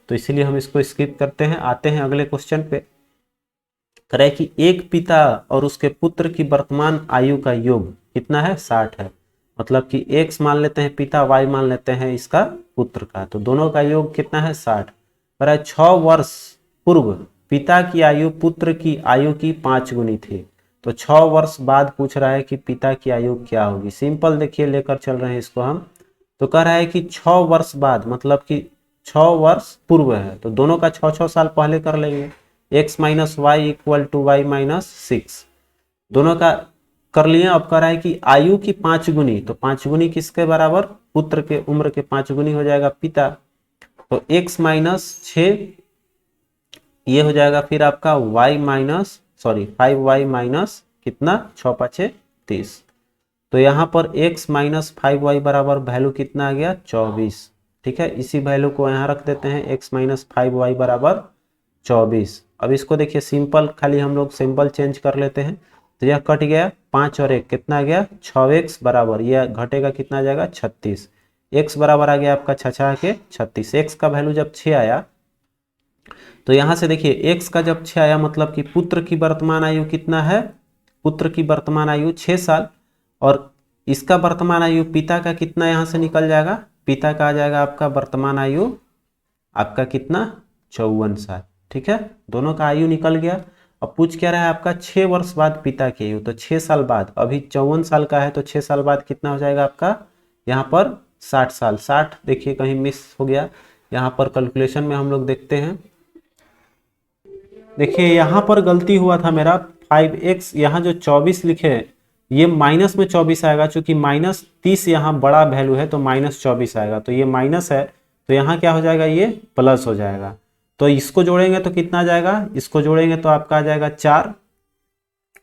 तो इसीलिए हम इसको स्किप करते हैं। आते हैं अगले क्वेश्चन पे। करे कि एक पिता और उसके पुत्र की वर्तमान आयु का योग कितना है, 60 है। मतलब कि x मान लेते हैं पिता, y मान लेते हैं इसका पुत्र का, तो दोनों का योग कितना है, 60। पर 6 वर्ष पूर्व पिता की आयु पुत्र की आयु की 5 गुनी थी। तो 6 वर्ष बाद पूछ रहा है कि पिता की आयु क्या होगी। सिंपल देखिए लेकर चल रहे हैं इसको हम। तो कह रहा है कि 6 वर्ष बाद, मतलब कि 6 वर्ष पूर्व है, तो दोनों का 6 साल पहले कर लेंगे। x minus y equal to y minus 6, दोनों का कर लिए। अब कह रहा है कि आयु की 5 गुनी, तो 5 गुनी किसके बराबर, पुत्र के उम्र के 5 गुनी हो जाएगा पिता। तो x माइनस 6 ये हो जाएगा फिर आपका y माइनस 5y माइनस कितना, 6 5 30। तो यहाँ पर x माइनस 5y बराबर वैल्यू कितना आ गया, 24। ठीक है, इसी वैल्यू को यहाँ रख देते हैं, x माइनस 5y बराबर 24। अब इसको देखिए सिंपल, खाली हम लोग सिंबल चेंज कर लेते हैं। तो यह कट गया, 5 और 1 कितना आ गया, 6x बराबर, यह घटेगा कितना आ जाएगा, 36। x बराबर आ गया आपका 6 के 36। x का वैल्यू जब 6 आया तो यहाँ से देखिए x का जब 6 आया, मतलब कि पुत्र की वर्तमान आयु कितना है, पुत्र की वर्तमान आयु 6 साल, और इसका वर्तमान आयु पिता का कितना यहाँ से निकल जाएगा, पिता का आ जाएगा आपका वर्तमान आयु आपका कितना, 54 साल। ठीक है, दोनों का आयु निकल गया। अब पूछ क्या रहा है आपका 6 वर्ष बाद पिता की आयु, तो 6 साल बाद, अभी 54 साल का है तो 6 साल बाद कितना हो जाएगा आपका, यहाँ पर 60 साल। 60 देखिए कहीं मिस हो गया, यहाँ पर कैलकुलेशन में हम लोग देखते हैं। देखिए यहाँ पर गलती हुआ था मेरा, 5x, यहाँ जो 24 लिखे ये माइनस में 24 आएगा, चूंकि -30 यहाँ बड़ा वैल्यू है तो -24 आएगा, तो ये माइनस है तो यहाँ क्या हो जाएगा, ये प्लस हो जाएगा। तो इसको जोड़ेंगे तो कितना आ जाएगा, इसको जोड़ेंगे तो आपका आ जाएगा 4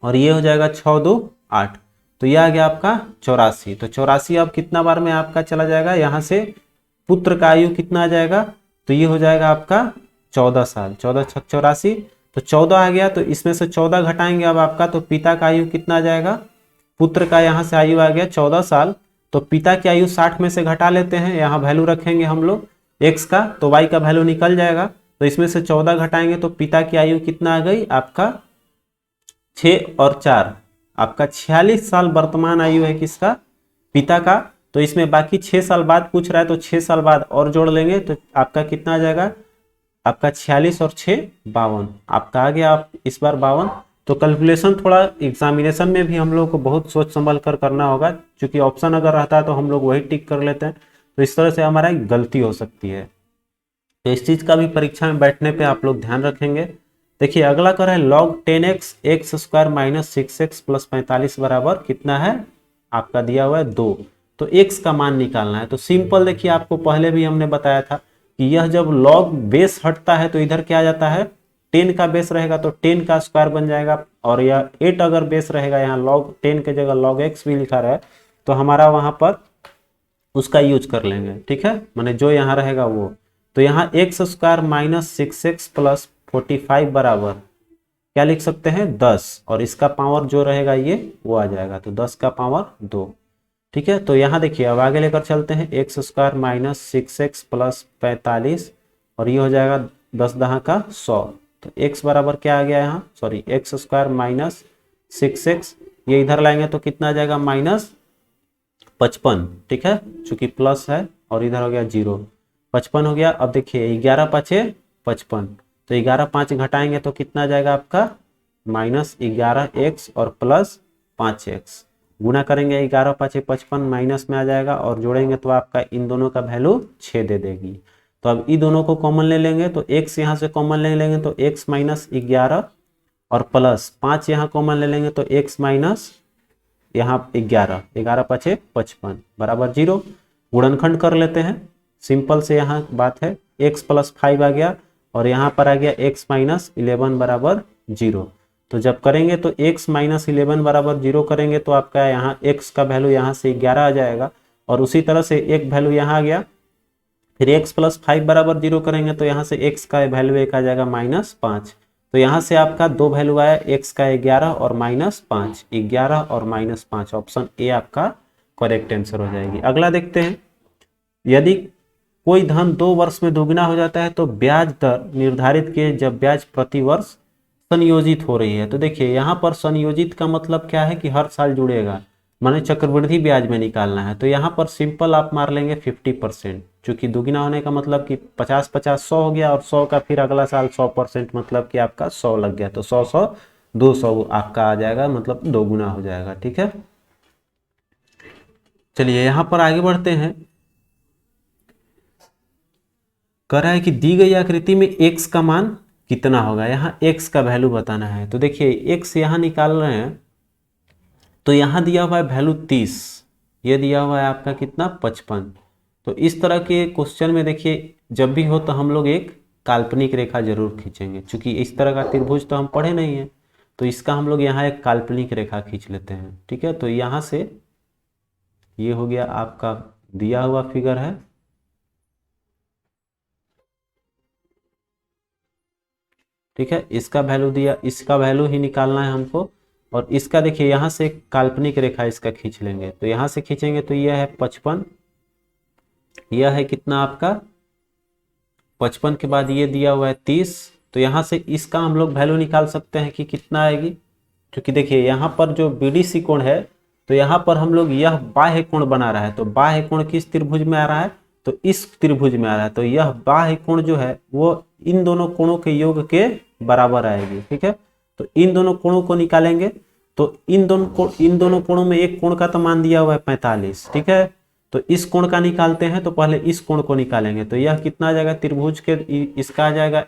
और ये हो जाएगा 6 2 8, तो ये आ गया आपका 84। तो 84 अब कितना बार में आपका चला जाएगा, यहाँ से पुत्र का आयु कितना आ जाएगा, तो ये हो जाएगा आपका 14 साल, 14 6 84, तो 14 आ गया, तो इसमें से 14 घटाएंगे अब आपका, तो पिता का आयु कितना आ जाएगा, पुत्र का यहाँ से आयु आ गया 14 साल, तो पिता की आयु 60 में से घटा लेते हैं, यहाँ वैल्यू रखेंगे हम लोग x का, तो y का वैल्यू निकल जाएगा, तो इसमें से 14 घटाएंगे तो पिता की आयु कितना आ गई आपका 6 और 4, आपका 46 साल वर्तमान आयु है किसका, पिता का। तो इसमें बाकी 6 साल बाद पूछ रहा है, तो 6 साल बाद और जोड़ लेंगे तो आपका कितना आ जाएगा, आपका 46 और 6 52, आपका आ गया आप इस बार 52। तो कैलकुलेशन थोड़ा एग्जामिनेशन में भी हम लोग को बहुत सोच संभल कर करना होगा, क्योंकि ऑप्शन अगर रहता है तो हम लोग वही टिक कर लेते हैं, तो इस तरह से हमारा एक गलती हो सकती है। तो इस चीज का भी परीक्षा में बैठने पे आप लोग ध्यान रखेंगे। देखिए अगला कर है log 10x x square minus 6x plus 45 बराबर कितना है, आपका दिया हुआ है 2, तो x का मान निकालना है। तो सिंपल देखिए, आपको पहले भी हमने बताया था कि यह जब log बेस हटता है तो इधर क्या आ जाता है, 10 का बेस रहेगा तो 10 का स्क्वायर बन जाएगा, और यह 8 अगर बेस रहेगा, यहाँ log 10 के जगह log x भी लिखा रहा है, तो हमारा वहां पर उसका यूज कर लेंगे, ठीक है, माने जो यहाँ रहेगा वो। तो यहाँ x square minus 6x plus 45 बराबर क्या लिख सकते हैं 10, और इसका पावर जो रहेगा ये वो आ जाएगा, तो 10 का पावर 2, ठीक है। तो यहाँ देखिए अब आगे लेकर चलते हैं, x square minus 6x plus 45 और ये हो जाएगा 10 दहा का 100, तो x बराबर क्या आ गया यहाँ, sorry x square minus 6x, ये इधर लाएंगे तो कितना आ जाएगा -55, ठीक है, चूंकि प्लस है और इधर हो गया 0, 55 हो गया। अब देखिए 11 5 55, तो 11 5 घटाएंगे तो कितना आ जाएगा आपका -11x और प्लस 5x, गुना करेंगे 11 5 55 माइनस में आ जाएगा, और जोड़ेंगे तो आपका इन दोनों का वैल्यू 6 दे देगी। तो अब इन दोनों को कॉमन ले लेंगे, तो x यहाँ से कॉमन ले लेंगे तो x माइनस 11 और प्लस 5 यहाँ कॉमन ले लेंगे तो x माइनस यहाँ 11, 11 5 55 बराबर 0, गुणनखंड कर लेते हैं, सिंपल से यहाँ बात है, x प्लस 5 आ गया और यहाँ पर आ गया x माइनस 11 बराबर 0। तो जब करेंगे तो x माइनस 11 बराबर 0 करेंगे तो आपका यहाँ x का वैल्यू यहाँ से 11 आ जाएगा, और उसी तरह से एक वैल्यू यहाँ आ गया, फिर x प्लस 5 बराबर 0 करेंगे तो यहाँ से x का वैल्यू एक आ जाएगा -5। तो यहाँ से आपका दो वैल्यू आया, x का 11 और -5, 11 और -5, ऑप्शन ए आपका करेक्ट आंसर हो जाएगी। अगला देखते हैं, यदि कोई धन 2 वर्ष में दोगुना हो जाता है तो ब्याज दर निर्धारित किए जब ब्याज प्रति वर्ष संयोजित हो रही है। तो देखिए यहाँ पर संयोजित का मतलब क्या है कि हर साल जुड़ेगा, माने चक्रवृद्धि ब्याज में निकालना है, तो यहाँ पर सिंपल आप मार लेंगे 50%, चूंकि दोगुना होने का मतलब कि 50 50 100 हो गया, और 100 का फिर अगला साल 100% मतलब कि आपका 100 लग गया, तो 100 100 200 आपका आ जाएगा, मतलब दोगुना हो जाएगा, ठीक है। चलिए यहाँ पर आगे बढ़ते हैं, कह रहा है कि दी गई आकृति में x का मान कितना होगा, यहाँ x का वैल्यू बताना है। तो देखिए x यहाँ निकाल रहे हैं, तो यहाँ दिया हुआ है वैल्यू 30, ये दिया हुआ है आपका कितना 55। तो इस तरह के क्वेश्चन में देखिए जब भी हो तो हम लोग एक काल्पनिक रेखा जरूर खींचेंगे, क्योंकि इस तरह का त्रिभुज तो हम पढ़े नहीं है, तो इसका हम लोग यहाँ एक काल्पनिक रेखा खींच लेते हैं, ठीक है। तो यहाँ से ये हो गया आपका दिया हुआ फिगर है, ठीक है, इसका वैल्यू दिया, इसका वैल्यू ही निकालना है हमको, और इसका देखिए यहाँ से काल्पनिक रेखा इसका खींच लेंगे, तो यहाँ से खींचेंगे तो यह है 55, यह है कितना आपका 55 के बाद ये दिया हुआ है 30, तो यहाँ से इसका हम लोग वैल्यू निकाल सकते हैं कि कितना आएगी, क्योंकि देखिए यहाँ पर जो बीडीसी कोण है, तो यहाँ पर हम लोग यह बाह्य कोण बना रहा है, तो बाह्य कोण किस त्रिभुज में आ रहा है, तो इस त्रिभुज में आ रहा है, तो यह बाह्य कोण जो है वो इन दोनों कोणों के योग के बराबर आएगी, ठीक है। तो इन दोनों कोणों को निकालेंगे, तो इन दोनों कोणों में एक कोण का तो मान दिया हुआ है 45, ठीक है। तो इस कोण का निकालते हैं, तो पहले इस कोण को निकालेंगे, तो यह कितना आ जाएगा त्रिभुज के, इसका आ जाएगा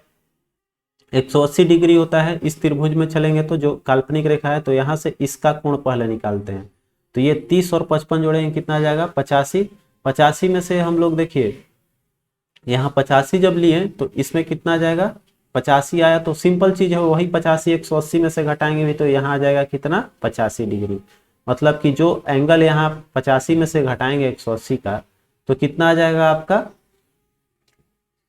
180 डिग्री होता है इस त्रिभुज में चलेंगे तो जो काल्पनिक रेखा है, तो यहाँ से इसका कोण पहले निकालते हैं। तो ये 30 और 55 जोड़ेंगे कितना आ जाएगा 85। 85 में से हम लोग देखिए यहाँ 85 जब लिए तो इसमें कितना आ जाएगा 85 आया, तो सिंपल चीज है वही 85 180 में से घटाएंगे भी तो यहाँ आ जाएगा कितना 85 डिग्री। मतलब कि जो एंगल यहाँ 85 में से घटाएंगे 180 का तो कितना आ जाएगा आपका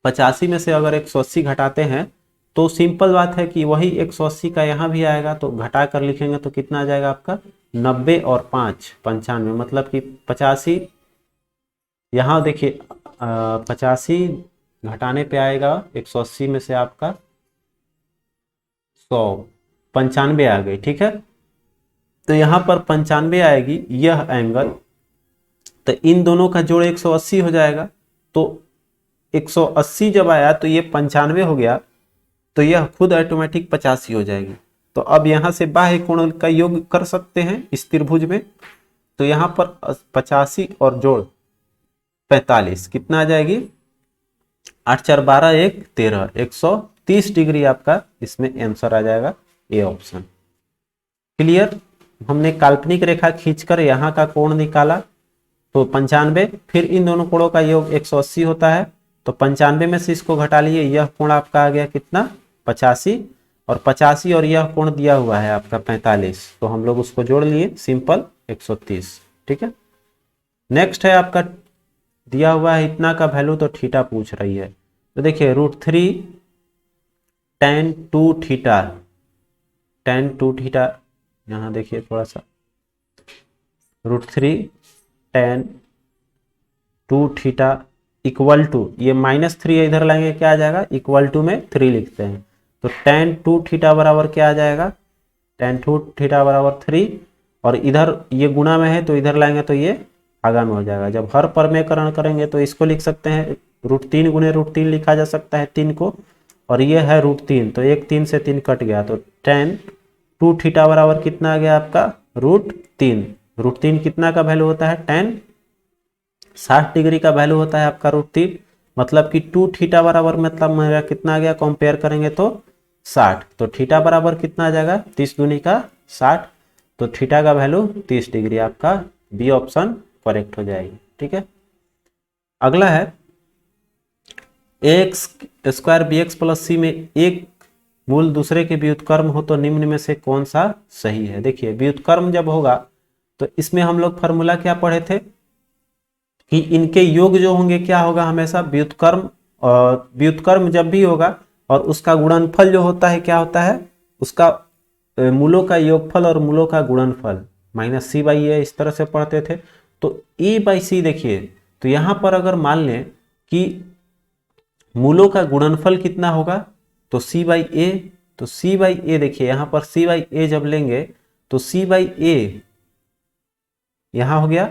85 में से अगर 180 घटाते हैं तो सिंपल बात है कि वही 180 का यहाँ भी आएगा, तो घटा कर लिखेंगे तो कितना आ जाएगा आपका 90 और 5 95, मतलब कि 85 यहाँ देखिए 85 घटाने पे आएगा 180 में से आपका 100 95 आ गई, ठीक है। तो यहाँ पर 95 आएगी यह एंगल, तो इन दोनों का जोड़ 180 हो जाएगा। तो 180 जब आया तो ये 95 हो गया, तो यह खुद ऑटोमेटिक 85 हो जाएगी। तो अब यहाँ से बाह्य कोण का योग कर सकते हैं इस त्रिभुज में। तो यहाँ पर 85 और जोड़ 45 कितना आ जाएगी 8 4 12 1 13 130 डिग्री आपका इसमें आंसर आ जाएगा ए ऑप्शन। क्लियर। हमने काल्पनिक रेखा खींचकर यहाँ का कोण निकाला तो 95, फिर इन दोनों कोणों का योग 180 होता है, तो 95 में से इसको घटा लिए, यह कोण आपका आ गया कितना 85, और 85 और यह कोण दिया हुआ है आपका 45, तो हम लोग उसको जोड़ लिए सिंपल 130, ठीक है। नेक्स्ट है आपका दिया हुआ है इतना का वैल्यू, तो थीटा पूछ रही है। तो देखिए √3 tan 2 थीटा, tan 2 थीटा यहाँ देखिए थोड़ा सा, √3 tan 2 थीटा इक्वल टू, ये -3 इधर लाएंगे क्या आ जाएगा इक्वल टू में 3 लिखते हैं, तो tan 2 थीटा बराबर क्या आ जाएगा tan 2 थीटा बराबर 3, और इधर ये गुणा में है तो इधर लाएंगे तो ये भागा में हो जाएगा। जब हर परमेयकरण करेंगे तो इसको लिख सकते हैं √3 गुणे √3 लिखा जा सकता है 3 को, और ये है √3, तो एक 3 से 3 कट गया, तो tan 2 थीटा बराबर कितना आ गया आपका √3। √3 कितना का वैल्यू होता है tan 60 डिग्री का वैल्यू होता है आपका √3, मतलब कि 2 थीटा बराबर मतलब मेरा कितना आ गया कंपेयर करेंगे तो 60, तो थीटा बराबर कितना आ जाएगा 30 दूनी का 60, तो थीटा का वैल्यू 30 डिग्री आपका बी ऑप्शन करेक्ट हो जाएगी, ठीक है। अगला है ax स्क्वायर bx प्लस सी में एक मूल दूसरे के व्युत्क्रम हो तो निम्न में से कौन सा सही है। देखिए व्युत्क्रम जब होगा तो इसमें हम लोग फॉर्मूला क्या पढ़े थे कि इनके योग जो होंगे क्या होगा हमेशा व्युत्क्रम, और व्युत्क्रम जब भी होगा और उसका गुणनफल जो होता है क्या होता है उसका मूलों का योगफल और मूलों का गुणनफल -c/a, इस तरह से पढ़ते थे। तो a/c देखिए, तो यहाँ पर अगर मान लें कि मूलों का गुणनफल कितना होगा तो c/a, तो c/a देखिए यहाँ पर c/a जब लेंगे तो c/a यहाँ हो गया,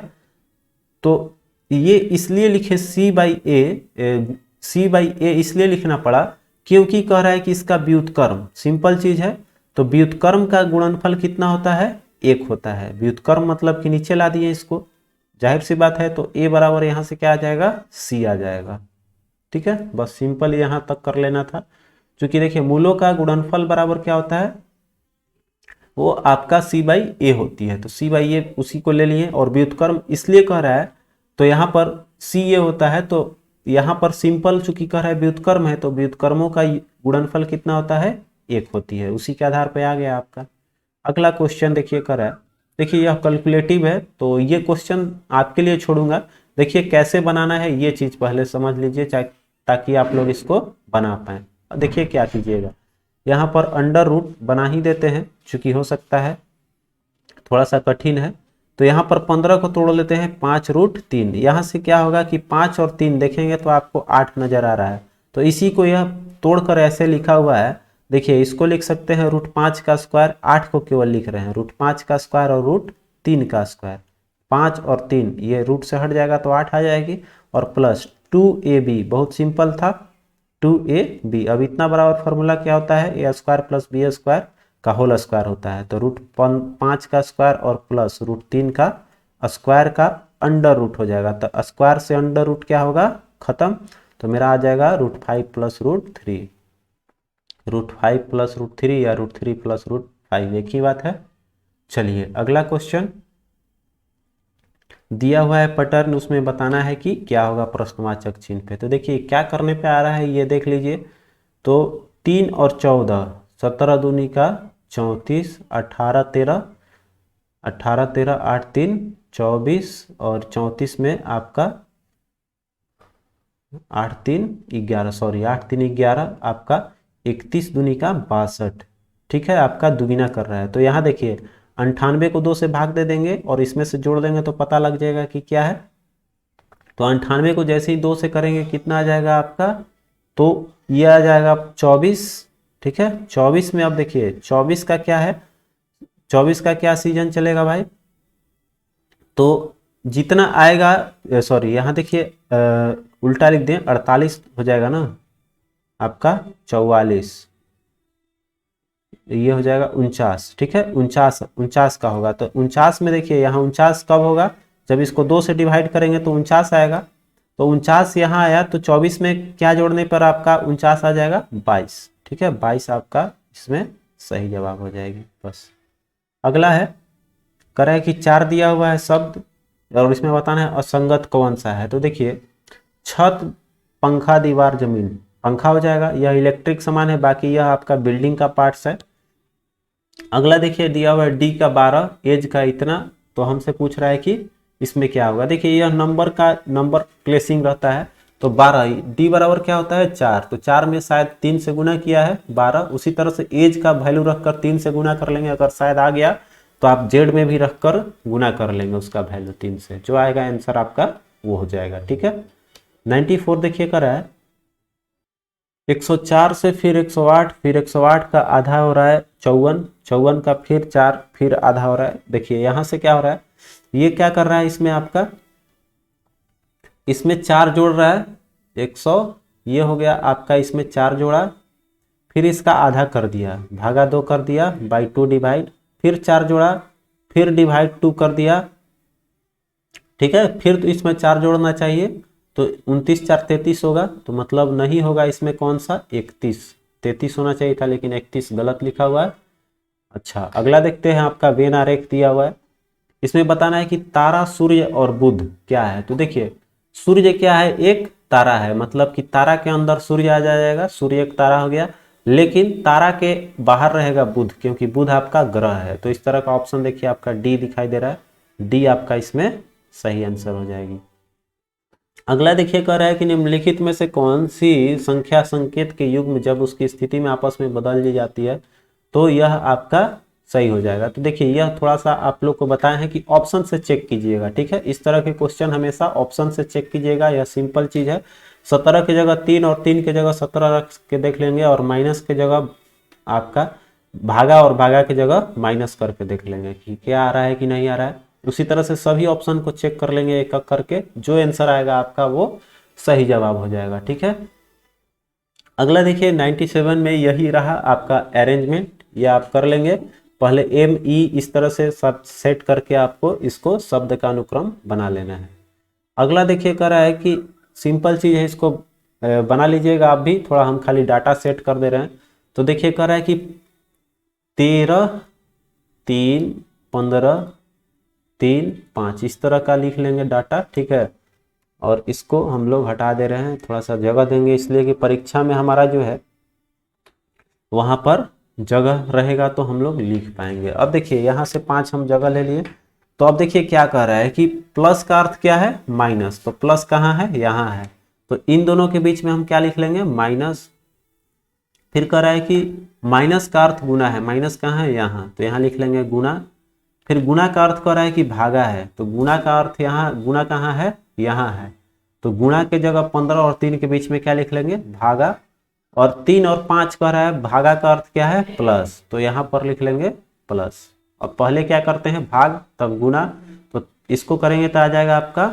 तो ये इसलिए लिखे c/a इसलिए लिखना पड़ा क्योंकि कह रहा है कि इसका व्युत्क्रम, सिंपल चीज है, तो व्युत्क्रम का गुणनफल कितना होता है 1 होता है। व्युत्क्रम मतलब कि नीचे ला दिए इसको, जाहिर सी बात है, तो a बराबर यहाँ से क्या आ जाएगा c आ जाएगा, ठीक है। बस सिंपल यहाँ तक कर लेना था, क्योंकि देखिए मूलों का गुणनफल बराबर क्या होता है वो आपका c/a होती है, तो c/a उसी को ले लिए, और व्युत्क्रम इसलिए कह रहा है तो यहाँ पर ca होता है, तो यहाँ पर सिंपल चूंकि कह रहा है व्युत्क्रम है तो व्युत्क्रमों का गुणनफल कितना होता है 1 होती है, उसी के आधार पर आ गया आपका। अगला क्वेश्चन देखिए कर रहा है, देखिए यह कैलकुलेटिव है तो ये क्वेश्चन आपके लिए छोड़ूंगा। देखिए कैसे बनाना है ये चीज पहले समझ लीजिए ताकि आप लोग इसको बना पाए। देखिए क्या कीजिएगा, यहाँ पर अंडर रूट बना ही देते हैं चूंकि हो सकता है थोड़ा सा कठिन है, तो यहाँ पर 15 को तोड़ लेते हैं 5√3, यहाँ से क्या होगा कि 5 और 3 देखेंगे तो आपको 8 नजर आ रहा है, तो इसी को यह तोड़कर ऐसे लिखा हुआ है। देखिए इसको लिख सकते हैं √5 का स्क्वायर, 8 को केवल लिख रहे हैं √5 का स्क्वायर और √3 का स्क्वायर, 5 और 3 ये रूट से हट जाएगा तो 8 आ जाएगी, और प्लस 2ab, बहुत सिंपल था 2ab। अब इतना बराबर फॉर्मूला क्या होता है a square plus b square का होल स्क्वायर होता है, तो √5 का स्क्वायर और प्लस √3 का स्क्वायर का अंडर रूट हो जाएगा, तो स्क्वायर से अंडर रूट क्या होगा खत्म, तो मेरा आ जाएगा √5 प्लस √3। √5 प्लस √3 या √3 प्लस √5, एक ही बात है। चलिए अगला क्वेश्चन दिया हुआ है पैटर्न, उसमें बताना है कि क्या होगा प्रश्नवाचक चिन्ह पे। तो देखिए क्या करने पे आ रहा है ये देख लीजिए। तो 3 और 14, 17 दूनी का 34, 18 13, 18 13 8 3 24, और 34 में आपका 8 3 11, सॉरी 8 3 11, आपका 31 दूनी का 62, ठीक है, आपका दुगुना कर रहा है। तो यहाँ देखिए 98 को 2 से भाग दे देंगे और इसमें से जोड़ देंगे तो पता लग जाएगा कि क्या है। तो 98 को जैसे ही 2 से करेंगे कितना आ जाएगा आपका, तो ये आ जाएगा 24, ठीक है। 24 में अब देखिए 24 का क्या है, 24 का क्या सीजन चलेगा भाई, तो जितना आएगा, सॉरी यहाँ देखिए उल्टा लिख दें, 48 हो जाएगा ना आपका, 44, ये हो जाएगा 49, ठीक है। 49 का होगा। तो 49 में देखिए यहाँ 49 कब होगा, जब इसको 2 से डिवाइड करेंगे तो 49 आएगा। तो 49 यहाँ आया, तो 24 में क्या जोड़ने पर आपका 49 आ जाएगा, 22, ठीक है। 22 आपका इसमें सही जवाब हो जाएगी। बस अगला है, कह रहा है कि 4 दिया हुआ है शब्द और इसमें बताना है असंगत कौन सा है। तो देखिए छत, पंखा, दीवार, जमीन, पंखा हो जाएगा, यह इलेक्ट्रिक सामान है, बाकी यह आपका बिल्डिंग का पार्ट्स है। अगला देखिए दिया हुआ है डी का 12, एज का इतना, तो हमसे पूछ रहा है कि इसमें क्या होगा। देखिए यह नंबर का नंबर प्लेसिंग रहता है, तो 12, डी बराबर क्या होता है 4, तो 4 में शायद 3 से गुना किया है 12। उसी तरह से एज का वैल्यू रखकर 3 से गुना कर लेंगे, अगर शायद आ गया तो आप जेड में भी रखकर गुना कर लेंगे उसका वैल्यू 3 से, जो आएगा आंसर आपका वो हो जाएगा, ठीक है। 94 देखिए कर रहा है 104 से फिर 108, फिर 108 का आधा हो रहा है 54, 54 का फिर 4, फिर आधा हो रहा है। देखिए यहाँ से क्या हो रहा है, ये क्या कर रहा है इसमें आपका, इसमें 4 जोड़ रहा है 100, ये हो गया आपका, इसमें 4 जोड़ा, फिर इसका आधा कर दिया, भागा 2 कर दिया, बाई 2 डिवाइड, फिर 4 जोड़ा, फिर डिवाइड 2 कर दिया, ठीक है। फिर तो इसमें 4 जोड़ना चाहिए, तो 29 4 33 होगा, तो मतलब नहीं होगा इसमें कौन सा 31, 33 होना चाहिए था, लेकिन 31 गलत लिखा हुआ है। अच्छा अगला देखते हैं, आपका वेन आरेख दिया हुआ है, इसमें बताना है कि तारा, सूर्य और बुध क्या है। तो देखिए सूर्य क्या है, एक तारा है, मतलब कि तारा के अंदर सूर्य आ जाएगा, सूर्य एक तारा हो गया, लेकिन तारा के बाहर रहेगा बुध, क्योंकि बुध आपका ग्रह है। तो इस तरह का ऑप्शन देखिए आपका डी दिखाई दे रहा है, डी आपका इसमें सही आंसर हो जाएगी। अगला देखिए कह रहा है कि निम्नलिखित में से कौन सी संख्या संकेत के युग्म जब उसकी स्थिति में आपस में बदल दी जाती है तो यह आपका सही हो जाएगा। तो देखिए यह थोड़ा सा आप लोग को बताया है कि ऑप्शन से चेक कीजिएगा, ठीक है। इस तरह के क्वेश्चन हमेशा ऑप्शन से चेक कीजिएगा, यह सिंपल चीज है। 17 की जगह 3 और 3 की जगह 17 रख के देख लेंगे, और माइनस की जगह आपका भागा और भागा की जगह माइनस करके देख लेंगे कि क्या आ रहा है कि नहीं आ रहा है। उसी तरह से सभी ऑप्शन को चेक कर लेंगे एक एक करके, जो आंसर आएगा आपका वो सही जवाब हो जाएगा, ठीक है। अगला देखिए 97 में यही रहा आपका अरेंजमेंट, ये आप कर लेंगे। पहले एम ई इस तरह से सब सेट करके आपको इसको शब्द का अनुक्रम बना लेना है। अगला देखिए कह रहा है कि सिंपल चीज है, इसको बना लीजिएगा आप भी, थोड़ा हम खाली डाटा सेट कर दे रहे हैं। तो देखिए कह रहा है कि 13 3 15 3 5 इस तरह का लिख लेंगे डाटा, ठीक है। और इसको हम लोग हटा दे रहे हैं, थोड़ा सा जगह देंगे, इसलिए कि परीक्षा में हमारा जो है वहां पर जगह रहेगा तो हम लोग लिख पाएंगे। अब देखिए यहाँ से 5 हम जगह ले लिए, तो अब देखिए क्या कह रहा है कि प्लस का अर्थ क्या है माइनस, तो प्लस कहाँ है यहाँ है, तो इन दोनों के बीच में हम क्या लिख लेंगे माइनस। फिर कह रहा है कि माइनस का अर्थ गुना है, माइनस कहाँ है यहाँ, तो यहाँ लिख लेंगे गुना। फिर गुना का अर्थ कह रहा है कि भागा है, तो गुना का अर्थ यहाँ, गुना कहाँ है यहाँ है, तो गुना के जगह 15 और 3 के बीच में क्या लिख लेंगे भागा। और 3 और 5 कह रहा है भागा का अर्थ क्या है प्लस, तो यहाँ पर लिख लेंगे प्लस। अब पहले क्या करते हैं भाग तब गुना, तो इसको करेंगे तो आ जाएगा आपका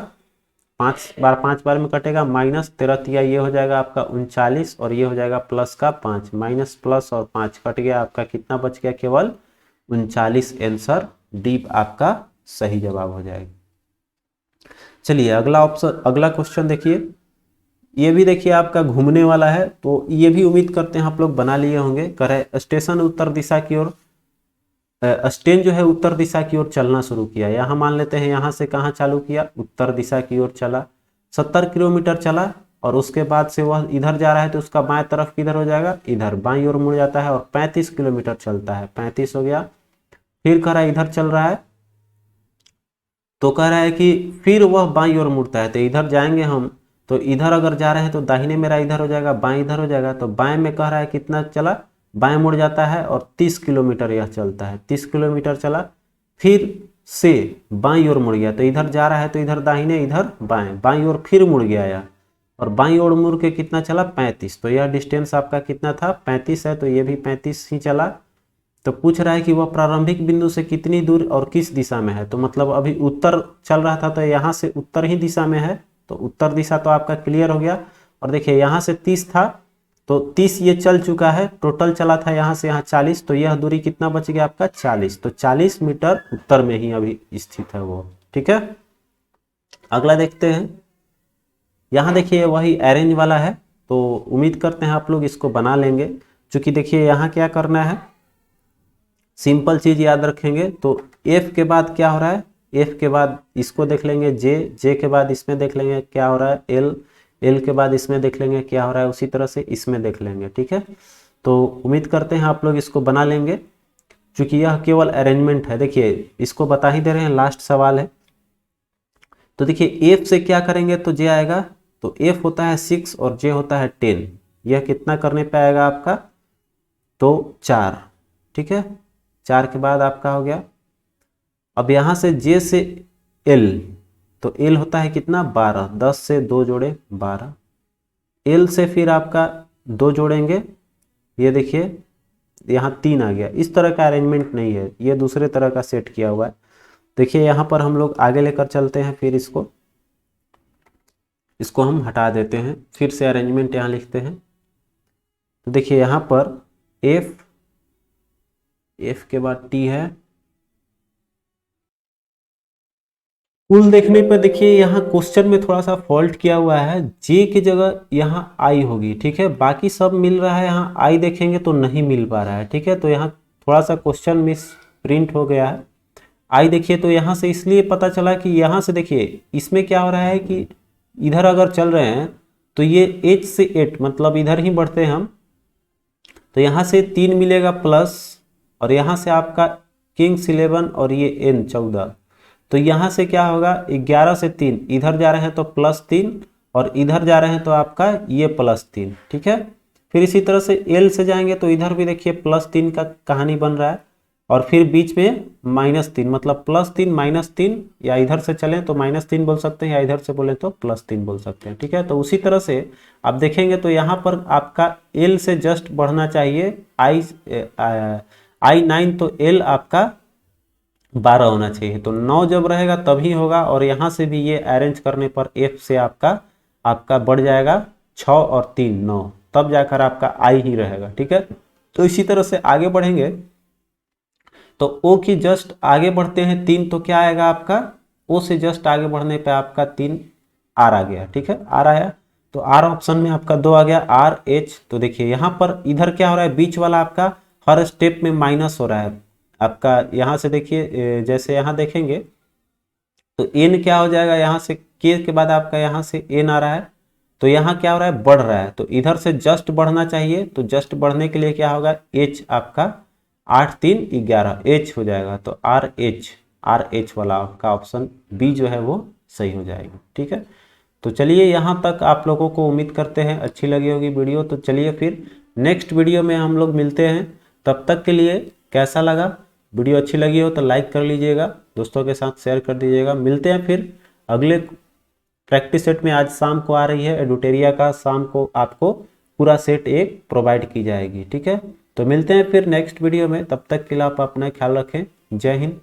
5 बार में कटेगा, माइनस 13 तिया ये हो जाएगा आपका 39, और ये हो जाएगा प्लस का 5, माइनस प्लस और 5 कट गया, आपका कितना बच गया केवल 39, आंसर डी आपका सही जवाब हो जाएगा। चलिए अगला ऑप्शन, अगला क्वेश्चन देखिए, ये भी देखिए आपका घूमने वाला है, तो ये भी उम्मीद करते हैं आप लोग बना लिए होंगे। करे स्टेशन उत्तर दिशा की ओर, स्टेन जो है उत्तर दिशा की ओर चलना शुरू किया। यहाँ मान लेते हैं यहाँ से कहाँ चालू किया, उत्तर दिशा की ओर चला, 70 किलोमीटर चला और उसके बाद से वह इधर जा रहा है तो उसका बाएं तरफ किधर हो जाएगा, इधर बाईं ओर मुड़ जाता है और 35 किलोमीटर चलता है, 35 हो गया। फिर कह रहा है इधर चल रहा है, तो कह रहा है कि फिर वह बाईं ओर मुड़ता है, तो इधर जाएंगे हम, तो इधर अगर जा रहे हैं तो दाहिने मेरा इधर हो जाएगा, बाएं इधर हो जाएगा, तो बाएं में कह रहा है कितना चला, बाएं मुड़ जाता है और 30 किलोमीटर यह चलता है, 30 किलोमीटर चला, फिर से बाईं ओर मुड़ गया, तो इधर जा रहा है तो इधर दाहिने इधर बाएं, बाईं ओर फिर मुड़ गया यह, और बाईं ओर मुड़ के कितना चला 35, तो यह डिस्टेंस आपका कितना था 35 है, तो ये भी 35 ही चला। तो पूछ रहा है कि वह प्रारंभिक बिंदु से कितनी दूर और किस दिशा में है, तो मतलब अभी उत्तर चल रहा था तो यहाँ से उत्तर ही दिशा में है, तो उत्तर दिशा तो आपका क्लियर हो गया। और देखिए यहाँ से 30 था तो 30 ये चल चुका है, टोटल चला था यहाँ से यहाँ 40, तो यह दूरी कितना बच गया आपका 40, तो 40 मीटर उत्तर में ही अभी स्थित है वो। ठीक है, अगला देखते हैं। यहाँ देखिए वही अरेंज वाला है, तो उम्मीद करते हैं आप लोग इसको बना लेंगे। चूंकि देखिए यहाँ क्या करना है, सिंपल चीज याद रखेंगे, तो F के बाद क्या हो रहा है, F के बाद इसको देख लेंगे J के बाद इसमें देख लेंगे क्या हो रहा है L के बाद इसमें देख लेंगे क्या हो रहा है, उसी तरह से इसमें देख लेंगे। ठीक है, तो उम्मीद करते हैं आप लोग इसको बना लेंगे। चूंकि यह केवल अरेंजमेंट है, देखिए इसको बता ही दे रहे हैं, लास्ट सवाल है। तो देखिए F से क्या करेंगे तो J आएगा, तो F होता है 6 और J होता है 10, यह कितना करने पे आएगा आपका, तो 4। ठीक है, 4 के बाद आपका हो गया। अब यहाँ से J से L, तो L होता है कितना 12, 10 से 2 जोड़े 12, L से फिर आपका 2 जोड़ेंगे, ये देखिए यहाँ 3 आ गया। इस तरह का अरेंजमेंट नहीं है, ये दूसरे तरह का सेट किया हुआ है। देखिए यहाँ पर हम लोग आगे लेकर चलते हैं, फिर इसको हम हटा देते हैं, फिर से अरेंजमेंट यहाँ लिखते हैं। तो देखिए यहाँ पर F के बाद T है, कुल देखने पर देखिए यहाँ क्वेश्चन में थोड़ा सा फॉल्ट किया हुआ है, J की जगह यहाँ I होगी। ठीक है, बाकी सब मिल रहा है, यहाँ I देखेंगे तो नहीं मिल पा रहा है। ठीक है, तो यहाँ थोड़ा सा क्वेश्चन मिस प्रिंट हो गया है। I देखिए तो यहाँ से इसलिए पता चला कि यहाँ से देखिए इसमें क्या हो रहा है कि इधर अगर चल रहे हैं तो ये H से 8 मतलब इधर ही बढ़ते हैं हम, तो यहाँ से 3 मिलेगा प्लस, और यहाँ से आपका किंग्स 11 और ये N 14, तो यहाँ से क्या होगा 11 से 3 इधर जा रहे हैं तो +3 और इधर जा रहे हैं तो आपका ये +3। ठीक है, फिर इसी तरह से L से जाएंगे तो इधर भी देखिए +3 का कहानी बन रहा है, और फिर बीच में -3 मतलब +3 -3, या इधर से चलें तो -3 बोल सकते हैं, या इधर से बोले तो +3 बोल सकते हैं। ठीक है, तो उसी तरह से आप देखेंगे तो यहाँ पर आपका L से जस्ट बढ़ना चाहिए I9, तो L आपका 12 होना चाहिए, तो 9 जब रहेगा तभी होगा। और यहाँ से भी ये अरेंज करने पर F से आपका बढ़ जाएगा 6 और 3 9, तब जाकर आपका I ही रहेगा। ठीक है, तो इसी तरह से आगे बढ़ेंगे तो O की जस्ट आगे बढ़ते हैं 3, तो क्या आएगा आपका, O से जस्ट आगे बढ़ने पे आपका 3 R आ गया। ठीक है, R आया, तो R ऑप्शन में आपका 2 आ गया, RH। तो देखिए यहाँ पर इधर क्या हो रहा है, बीच वाला आपका हर स्टेप में माइनस हो रहा है आपका। यहाँ से देखिए जैसे यहाँ देखेंगे तो N क्या हो जाएगा, यहाँ से K के बाद आपका यहाँ से N आ रहा है, तो यहाँ क्या हो रहा है बढ़ रहा है, तो इधर से जस्ट बढ़ना चाहिए, तो जस्ट बढ़ने के लिए क्या होगा H आपका 8 3 11 H हो जाएगा, तो RH वाला आपका ऑप्शन B जो है वो सही हो जाएगा। ठीक है, तो चलिए यहाँ तक आप लोगों को उम्मीद करते हैं अच्छी लगी होगी वीडियो। तो चलिए फिर नेक्स्ट वीडियो में हम लोग मिलते हैं, तब तक के लिए कैसा लगा, वीडियो अच्छी लगी हो तो लाइक कर लीजिएगा, दोस्तों के साथ शेयर कर दीजिएगा। मिलते हैं फिर अगले प्रैक्टिस सेट में, आज शाम को आ रही है एडुटेरिया का, शाम को आपको पूरा सेट एक प्रोवाइड की जाएगी। ठीक है, तो मिलते हैं फिर नेक्स्ट वीडियो में, तब तक के लिए आप अपना ख्याल रखें। जय हिंद।